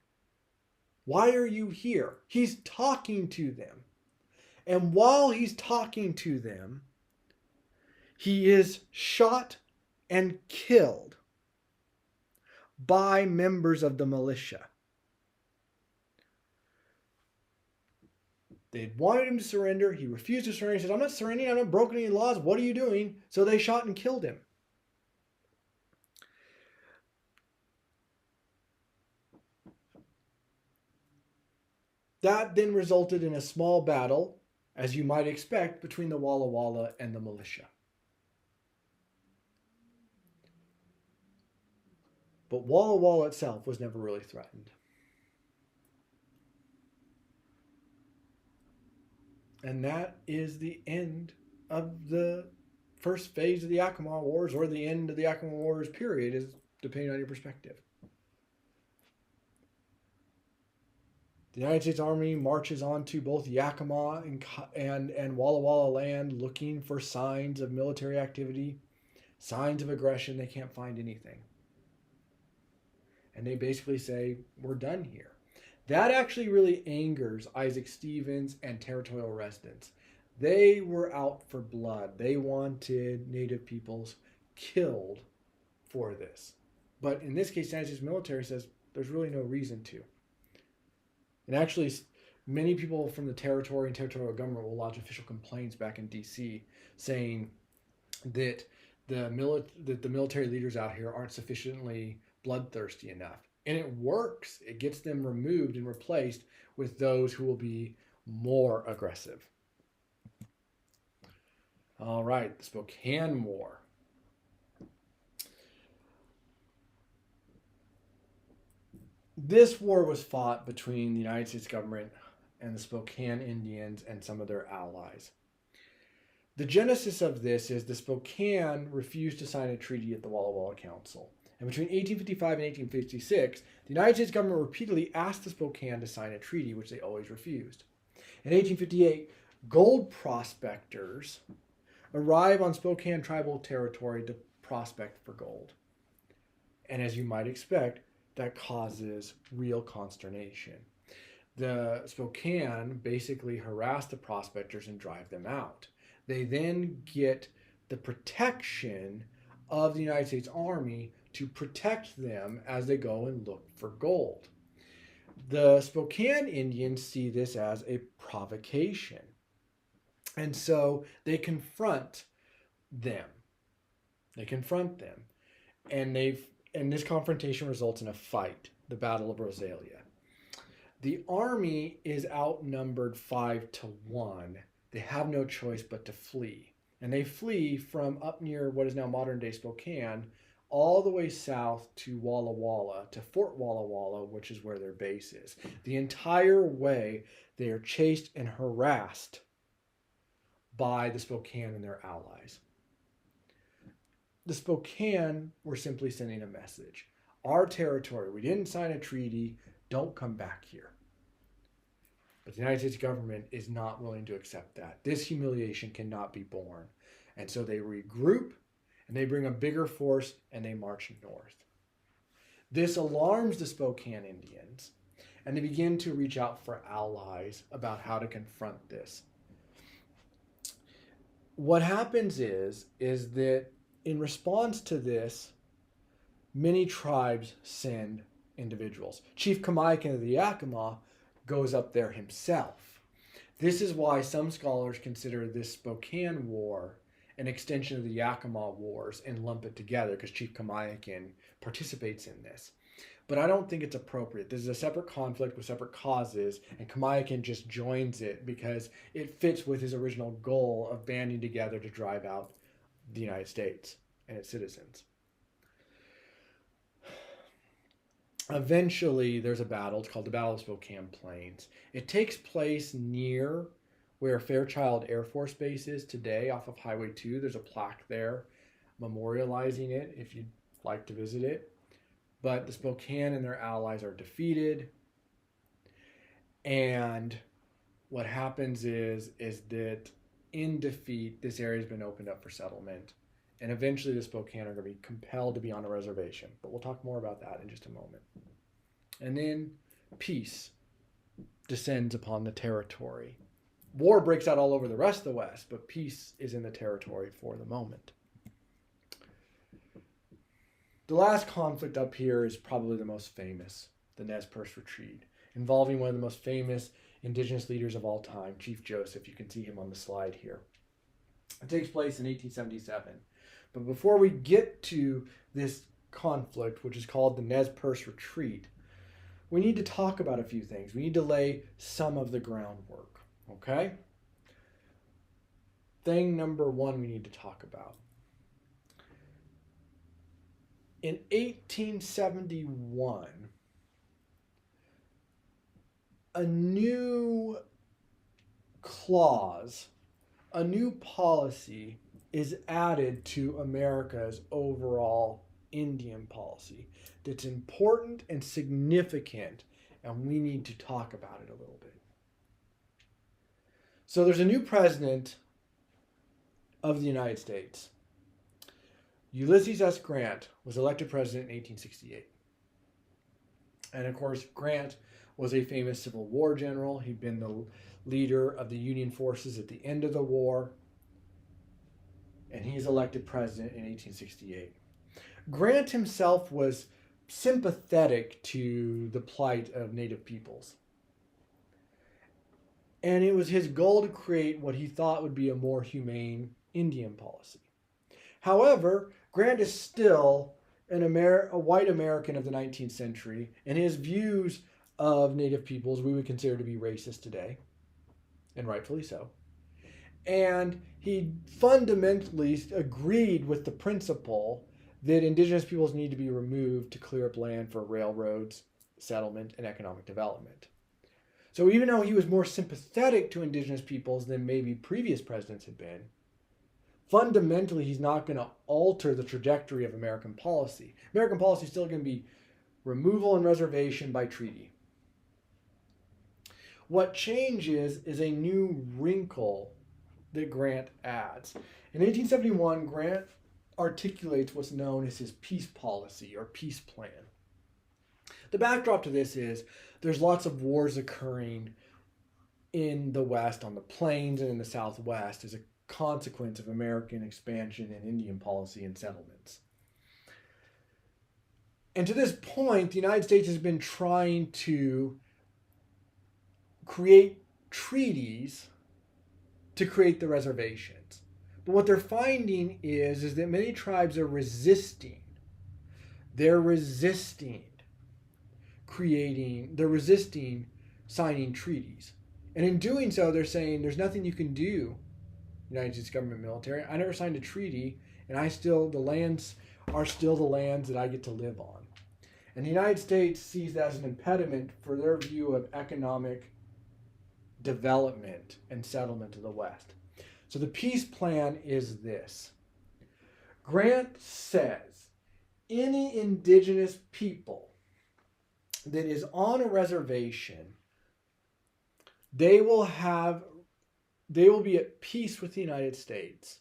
Speaker 1: Why are you here? He's talking to them. And while he's talking to them, he is shot and killed by members of the militia. They wanted him to surrender. He refused to surrender. He said, I'm not surrendering. I've not broken any laws. What are you doing? So they shot and killed him. That then resulted in a small battle, as you might expect, between the Walla Walla and the militia. But Walla Walla itself was never really threatened. And that is the end of the first phase of the Yakima Wars, or the end of the Yakima Wars period, is depending on your perspective. The United States Army marches on to both Yakima and Walla Walla land looking for signs of military activity, signs of aggression. They can't find anything. And they basically say, we're done here. That actually really angers Isaac Stevens and territorial residents. They were out for blood. They wanted Native peoples killed for this. But in this case, the United States military says there's really no reason to. And actually, many people from the territory and territorial government will lodge official complaints back in D.C. saying that the military leaders out here aren't sufficiently bloodthirsty enough. And it works. It gets them removed and replaced with those who will be more aggressive. All right, the Spokane War. This war was fought between the United States government and the Spokane Indians and some of their allies. The genesis of this is the Spokane refused to sign a treaty at the Walla Walla Council. And between 1855 and 1856, the United States government repeatedly asked the Spokane to sign a treaty, which they always refused. In 1858, gold prospectors arrive on Spokane tribal territory to prospect for gold. And as you might expect, that causes real consternation. The Spokane basically harass the prospectors and drive them out. They then get the protection of the United States Army to protect them as they go and look for gold. The Spokane Indians see this as a provocation. And so they confront them. And this confrontation results in a fight, the Battle of Rosalia. The army is outnumbered 5-1. They have no choice but to flee. And they flee from up near what is now modern-day Spokane all the way south to Walla Walla, to Fort Walla Walla, which is where their base is. The entire way, they are chased and harassed by the Spokane and their allies. The Spokane were simply sending a message. Our territory, we didn't sign a treaty, don't come back here. But the United States government is not willing to accept that. This humiliation cannot be borne. And so they regroup, and they bring a bigger force, and they march north. This alarms the Spokane Indians, and they begin to reach out for allies about how to confront this. what happens is that in response to this, many tribes send individuals. Chief Kamaikan of the Yakima goes up there himself. This is why some scholars consider this Spokane War an extension of the Yakima Wars and lump it together because Chief Kamaikan participates in this. But I don't think it's appropriate. This is a separate conflict with separate causes, and Kamaikan just joins it because it fits with his original goal of banding together to drive out the United States and its citizens. Eventually, there's a battle. It's called the Battle of Spokane Plains. It takes place near where Fairchild Air Force Base is today off of Highway 2. There's a plaque there memorializing it if you'd like to visit it. But the Spokane and their allies are defeated. And what happens is that in defeat, this area has been opened up for settlement. And eventually the Spokane are going to be compelled to be on a reservation. But we'll talk more about that in just a moment. And then peace descends upon the territory. War breaks out all over the rest of the West, but peace is in the territory for the moment. The last conflict up here is probably the most famous, the Nez Perce Retreat, involving one of the most famous indigenous leaders of all time, Chief Joseph. You can see him on the slide here. It takes place in 1877. But before we get to this conflict, which is called the Nez Perce Retreat, we need to talk about a few things. We need to lay some of the groundwork, okay? Thing number one we need to talk about. In 1871, a new clause, a new policy is added to America's overall Indian policy that's important and significant, and we need to talk about it a little bit. So there's a new president of the United States. Ulysses S. Grant was elected president in 1868. And of course, Grant was a famous Civil War general. He'd been the leader of the Union forces at the end of the war. And he's elected president in 1868. Grant himself was sympathetic to the plight of Native peoples. And it was his goal to create what he thought would be a more humane Indian policy. However, Grant is still a white American of the 19th century, and his views of Native peoples we would consider to be racist today, and rightfully so. And he fundamentally agreed with the principle that indigenous peoples need to be removed to clear up land for railroads, settlement, and economic development. So even though he was more sympathetic to indigenous peoples than maybe previous presidents had been, fundamentally he's not going to alter the trajectory of American policy. American policy is still going to be removal and reservation by treaty. What changes is a new wrinkle that Grant adds. In 1871, Grant articulates what's known as his peace policy or peace plan. The backdrop to this is there's lots of wars occurring in the West, on the plains, and in the Southwest as a consequence of American expansion and Indian policy and settlements. And to this point, the United States has been trying to create treaties to create the reservations. But what they're finding is that many tribes are resisting. They're resisting signing treaties. And in doing so, they're saying there's nothing you can do, United States government military. I never signed a treaty, and the lands are still the lands that I get to live on. And the United States sees that as an impediment for their view of economic development and settlement of the West. So the peace plan is this. Grant says any indigenous people that is on a reservation, they will be at peace with the United States.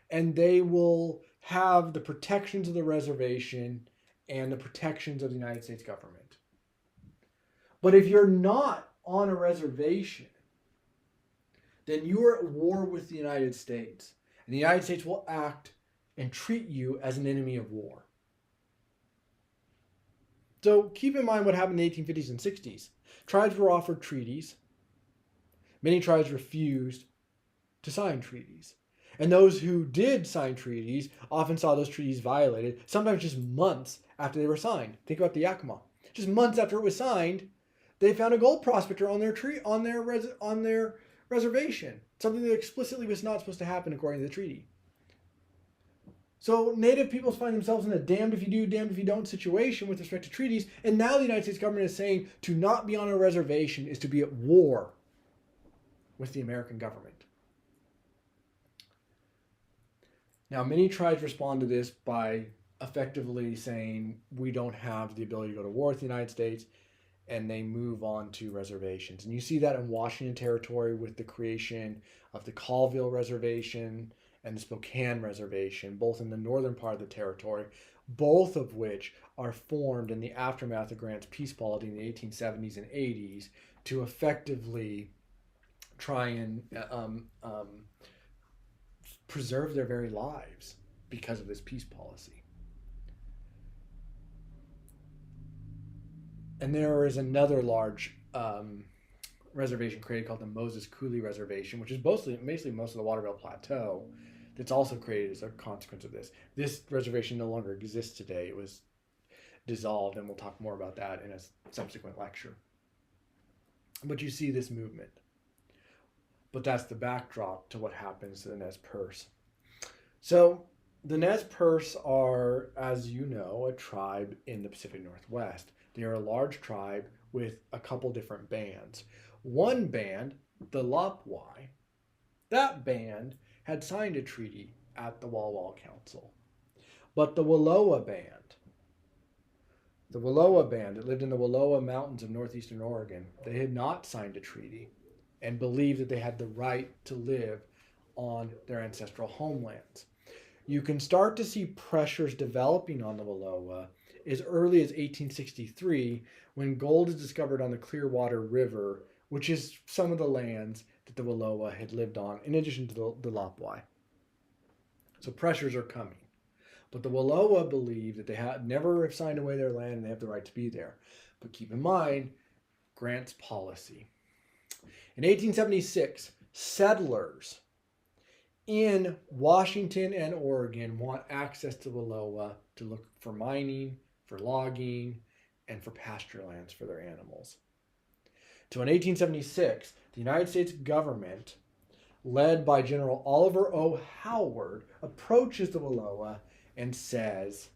Speaker 1: And they will have the protections of the reservation and the protections of the United States government. But if you're not on a reservation, then you are at war with the United States. And the United States will act and treat you as an enemy of war. So keep in mind what happened in the 1850s and 60s. Tribes were offered treaties. Many tribes refused to sign treaties. And those who did sign treaties often saw those treaties violated, sometimes just months after they were signed. Think about the Yakima. Just months after it was signed, they found a gold prospector on their reservation, something that explicitly was not supposed to happen according to the treaty. So Native peoples find themselves in a damned if you do, damned if you don't situation with respect to treaties, and now the United States government is saying to not be on a reservation is to be at war with the American government. Now, many tribes respond to this by effectively saying we don't have the ability to go to war with the United States, and they move on to reservations. And you see that in Washington Territory with the creation of the Colville Reservation and the Spokane Reservation, both in the northern part of the territory, both of which are formed in the aftermath of Grant's peace polity in the 1870s and 80s to effectively try and preserve their very lives because of this peace policy. And there is another large reservation created called the Moses Coulee Reservation, which is basically most of the Waterville Plateau, that's also created as a consequence of this. This reservation no longer exists today. It was dissolved, and we'll talk more about that in a subsequent lecture. But you see this movement. But that's the backdrop to what happens to the Nez Perce. So the Nez Perce are, as you know, a tribe in the Pacific Northwest. They are a large tribe with a couple different bands. One band, the Lopwai, that band had signed a treaty at the Walla Walla Council. But the Wallowa band that lived in the Wallowa Mountains of northeastern Oregon, they had not signed a treaty and believed that they had the right to live on their ancestral homelands. You can start to see pressures developing on the Wallowa as early as 1863, when gold is discovered on the Clearwater River, which is some of the lands that the Wallowa had lived on, in addition to the Lopwai. So pressures are coming. But the Wallowa believe that they had never have signed away their land and they have the right to be there. But keep in mind, Grant's policy. In 1876, settlers in Washington and Oregon want access to Wallowa to look for mining, for logging, and for pasture lands for their animals. So in 1876, the United States government, led by General Oliver O. Howard, approaches the Wallowa and says,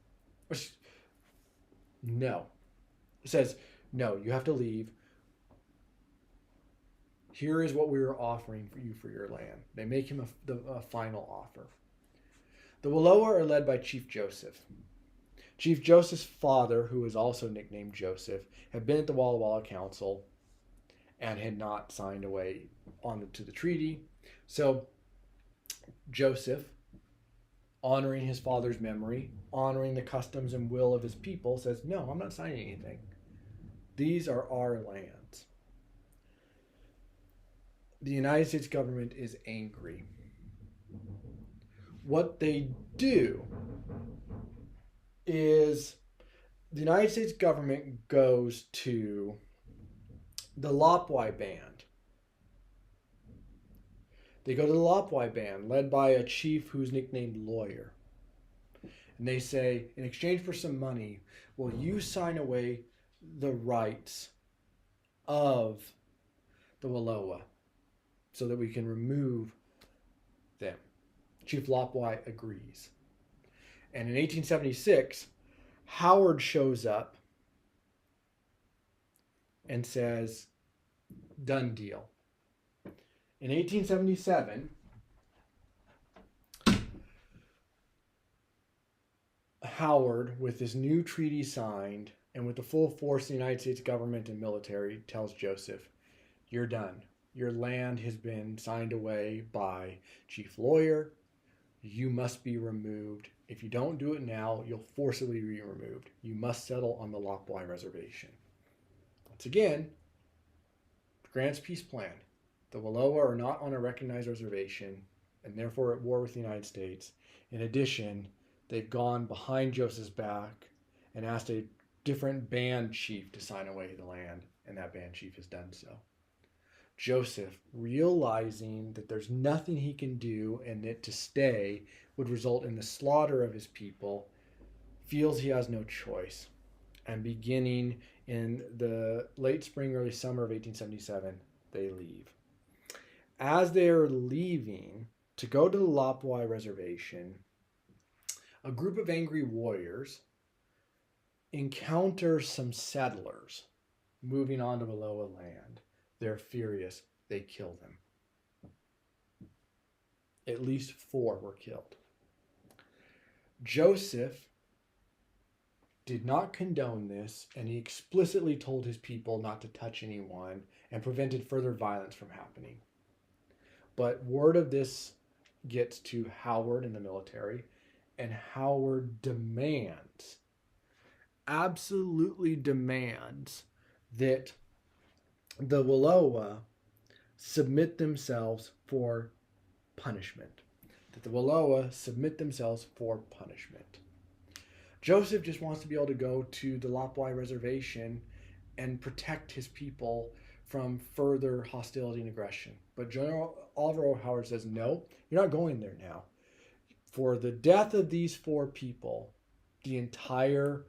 Speaker 1: no. It says, no, you have to leave. Here is what we are offering for you for your land. They make him a final offer. The Wallowa are led by Chief Joseph. Chief Joseph's father, who was also nicknamed Joseph, had been at the Walla Walla Council and had not signed away to the treaty. So Joseph, honoring his father's memory, honoring the customs and will of his people, says, no, I'm not signing anything. These are our lands. The United States government is angry. What they do is the United States government goes to the Lopwai band. They go to the Lopwai band, led by a chief who's nicknamed Lawyer. And they say, in exchange for some money, will you sign away the rights of the Wallowa so that we can remove them? Chief Lopwai agrees. And in 1876, Howard shows up and says, done deal. In 1877, Howard, with this new treaty signed and with the full force of the United States government and military, tells Joseph, you're done. Your land has been signed away by Chief Lawyer. You must be removed. If you don't do it now, you'll forcibly be removed. You must settle on the Lopwai Reservation. Once again, Grant's peace plan. The Wallowa are not on a recognized reservation and therefore at war with the United States. In addition, they've gone behind Joseph's back and asked a different band chief to sign away the land, and that band chief has done so. Joseph, realizing that there's nothing he can do and that to stay would result in the slaughter of his people, feels he has no choice. And beginning in the late spring, early summer of 1877, they leave. As they are leaving to go to the Lapwai Reservation, a group of angry warriors encounter some settlers moving onto Wallowa land. They're furious. They kill them. At least 4 were killed. Joseph did not condone this, and he explicitly told his people not to touch anyone and prevented further violence from happening. But word of this gets to Howard in the military, and Howard demands, absolutely demands, that the Wallowa submit themselves for punishment. That the Wallowa submit themselves for punishment. Joseph just wants to be able to go to the Lapwai Reservation and protect his people from further hostility and aggression. But General Oliver O. Howard says, no, you're not going there now. For the death of these 4 people, the entire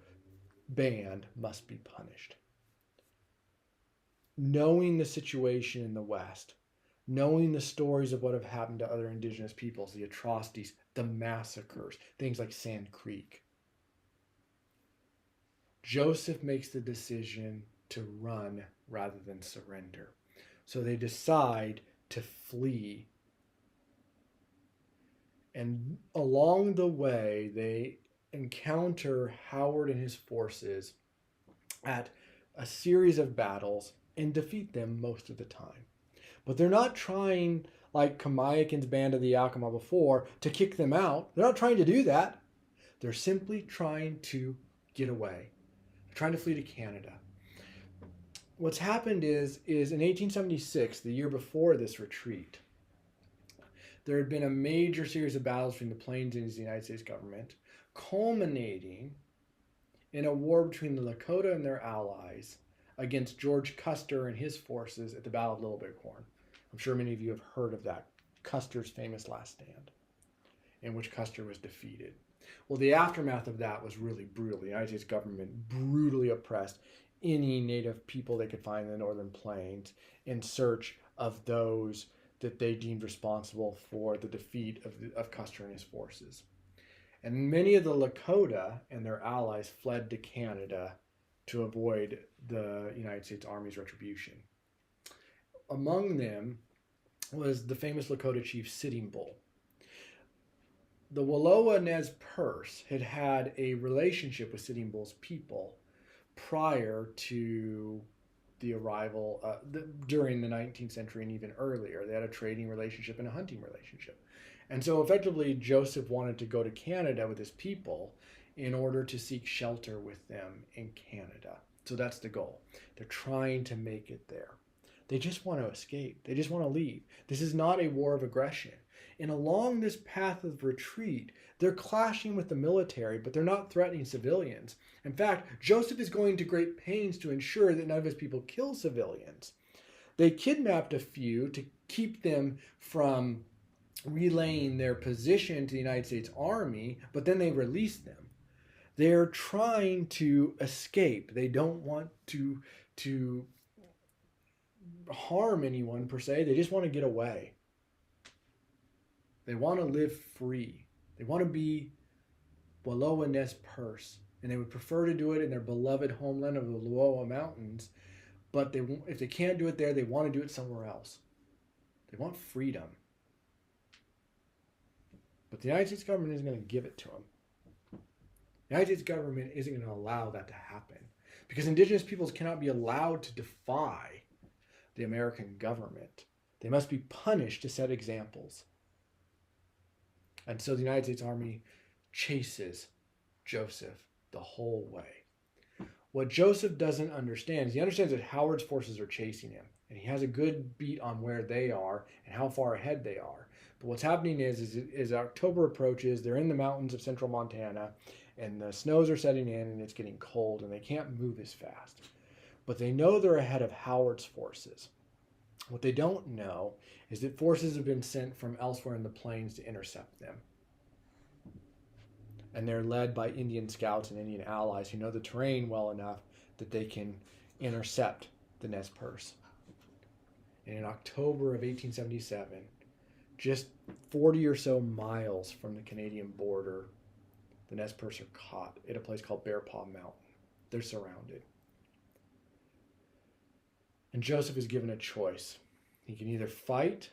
Speaker 1: band must be punished. Knowing the situation in the West, knowing the stories of what have happened to other indigenous peoples, the atrocities, the massacres, things like Sand Creek, Joseph makes the decision to run rather than surrender. So they decide to flee. And along the way, they encounter Howard and his forces at a series of battles and defeat them most of the time. But they're not trying, like Kamayakin's band of the Yakima before, to kick them out. They're not trying to do that. They're simply trying to get away. They're trying to flee to Canada. What's happened is in 1876, the year before this retreat, there had been a major series of battles between the Plains Indians and the United States government, culminating in a war between the Lakota and their allies against George Custer and his forces at the Battle of Little Bighorn. I'm sure many of you have heard of that, Custer's famous last stand, in which Custer was defeated. Well, the aftermath of that was really brutal. The United States government brutally oppressed any native people they could find in the Northern Plains in search of those that they deemed responsible for the defeat of Custer and his forces. And many of the Lakota and their allies fled to Canada to avoid the United States Army's retribution. Among them was the famous Lakota chief Sitting Bull. The Wallowa Nez Perce had had a relationship with Sitting Bull's people prior to the arrival during the 19th century and even earlier. They had a trading relationship and a hunting relationship. And so effectively, Joseph wanted to go to Canada with his people in order to seek shelter with them in Canada. So that's the goal. They're trying to make it there. They just want to escape. They just want to leave. This is not a war of aggression. And along this path of retreat, they're clashing with the military, but they're not threatening civilians. In fact, Joseph is going to great pains to ensure that none of his people kill civilians. They kidnapped a few to keep them from relaying their position to the United States Army, but then they released them. They're trying to escape. They don't want to harm anyone per se. They just want to get away. They want to live free. They want to be Wallowa Nez Perce, and they would prefer to do it in their beloved homeland of the Luowa Mountains, but if they can't do it there, they want to do it somewhere else. They want freedom. But the United States government isn't going to give it to them. The United States government isn't going to allow that to happen, because indigenous peoples cannot be allowed to defy the American government. They must be punished to set examples. And so the United States Army chases Joseph the whole way. What Joseph doesn't understand is he understands that Howard's forces are chasing him, and he has a good beat on where they are and how far ahead they are. But what's happening is October approaches, they're in the mountains of central Montana, and the snows are setting in, and it's getting cold, and they can't move as fast. But they know they're ahead of Howard's forces. What they don't know is that forces have been sent from elsewhere in the plains to intercept them. And they're led by Indian scouts and Indian allies who know the terrain well enough that they can intercept the Nez Perce. And in October of 1877, just 40 or so miles from the Canadian border, the Nez Perce are caught at a place called Bear Paw Mountain. They're surrounded. And Joseph is given a choice. He can either fight,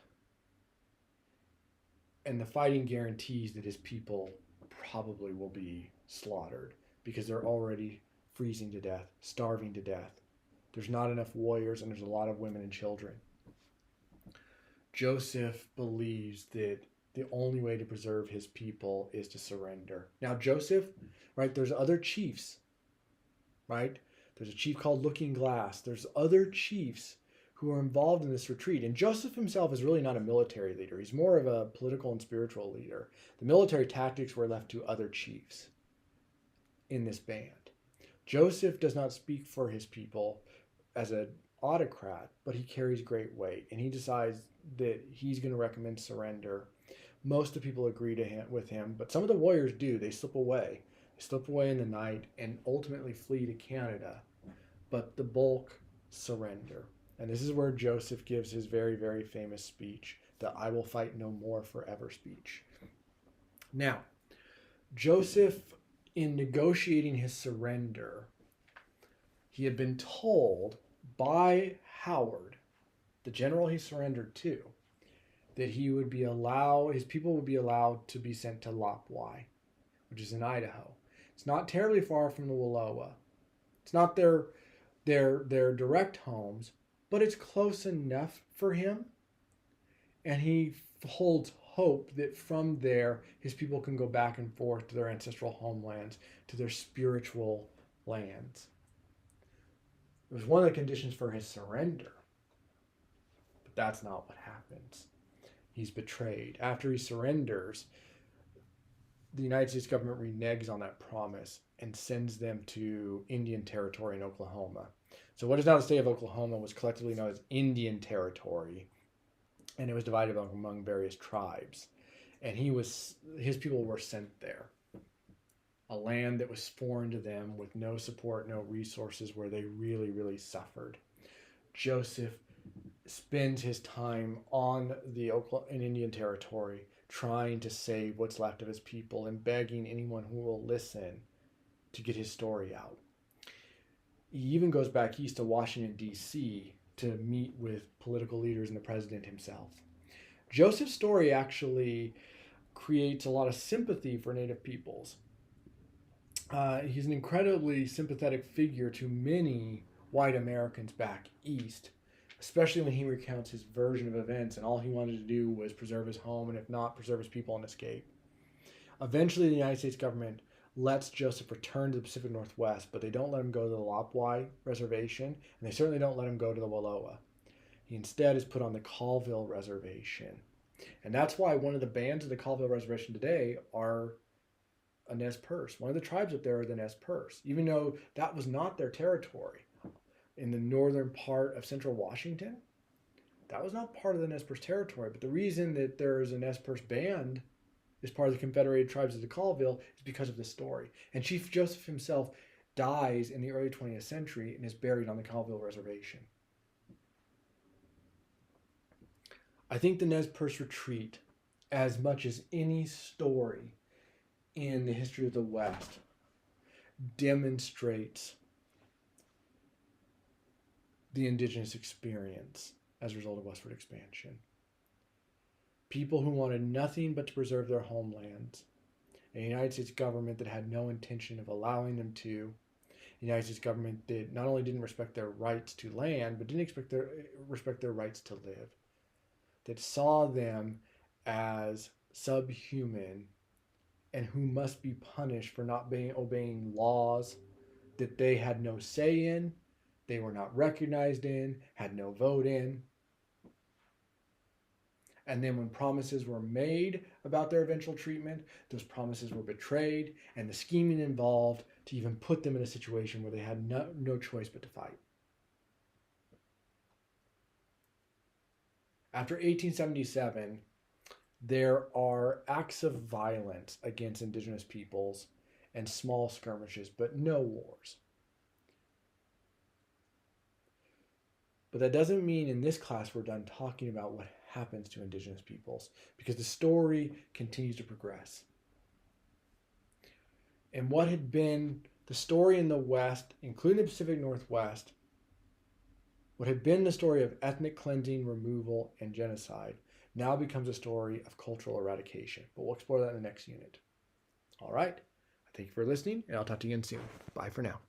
Speaker 1: and the fighting guarantees that his people probably will be slaughtered because they're already freezing to death, starving to death. There's not enough warriors, and there's a lot of women and children. Joseph believes that the only way to preserve his people is to surrender. Now, Joseph, right, there's other chiefs, right? There's a chief called Looking Glass. There's other chiefs who are involved in this retreat. And Joseph himself is really not a military leader. He's more of a political and spiritual leader. The military tactics were left to other chiefs in this band. Joseph does not speak for his people as an autocrat, but he carries great weight. And he decides that he's going to recommend surrender. Most of the people agree with him, but some of the warriors do. They slip away. They slip away in the night and ultimately flee to Canada. But the bulk surrender. And this is where Joseph gives his very, very famous speech, the "I will fight no more forever" speech. Now, Joseph, in negotiating his surrender, he had been told by Howard, the general he surrendered to, that his people would be allowed to be sent to Lapwai, which is in Idaho. It's not terribly far from the Wallowa. It's not their direct homes, but it's close enough for him. And he holds hope that from there, his people can go back and forth to their ancestral homelands, to their spiritual lands. It was one of the conditions for his surrender. But that's not what happens. He's betrayed. After he surrenders, the United States government reneges on that promise and sends them to Indian Territory in Oklahoma. So what is now the state of Oklahoma was collectively known as Indian Territory, and it was divided among various tribes. And his people were sent there, a land that was foreign to them with no support, no resources, where they really, really suffered. Joseph spends his time in Indian Territory trying to save what's left of his people and begging anyone who will listen to get his story out. He even goes back east to Washington, D.C. to meet with political leaders and the president himself. Joseph's story actually creates a lot of sympathy for Native peoples. He's an incredibly sympathetic figure to many white Americans back east, especially when he recounts his version of events, and all he wanted to do was preserve his home, and if not, preserve his people and escape. Eventually, the United States government lets Joseph return to the Pacific Northwest, but they don't let him go to the Lapwai Reservation, and they certainly don't let him go to the Wallowa. He instead is put on the Colville Reservation. And that's why one of the bands of the Colville Reservation today are a Nez Perce. One of the tribes up there are the Nez Perce, even though that was not their territory. In the northern part of central Washington, that was not part of the Nez Perce territory. But the reason that there's a Nez Perce band is part of the Confederated Tribes of the Colville is because of this story. And Chief Joseph himself dies in the early 20th century and is buried on the Colville Reservation. I think the Nez Perce retreat, as much as any story in the history of the West, demonstrates the indigenous experience as a result of westward expansion. People who wanted nothing but to preserve their homelands, a United States government that had no intention of allowing them to, the United States government that not only didn't respect their rights to land, but didn't respect their rights to live, that saw them as subhuman and who must be punished for not obeying laws that they had no say in, they were not recognized in, had no vote in. And then when promises were made about their eventual treatment, those promises were betrayed, and the scheming involved to even put them in a situation where they had no choice but to fight. After 1877, there are acts of violence against indigenous peoples and small skirmishes, but no wars. But that doesn't mean in this class we're done talking about what happens to indigenous peoples, because the story continues to progress. And what had been the story in the West, including the Pacific Northwest, what had been the story of ethnic cleansing, removal, and genocide, now becomes a story of cultural eradication. But we'll explore that in the next unit. All right. Thank you for listening, and I'll talk to you again soon. Bye for now.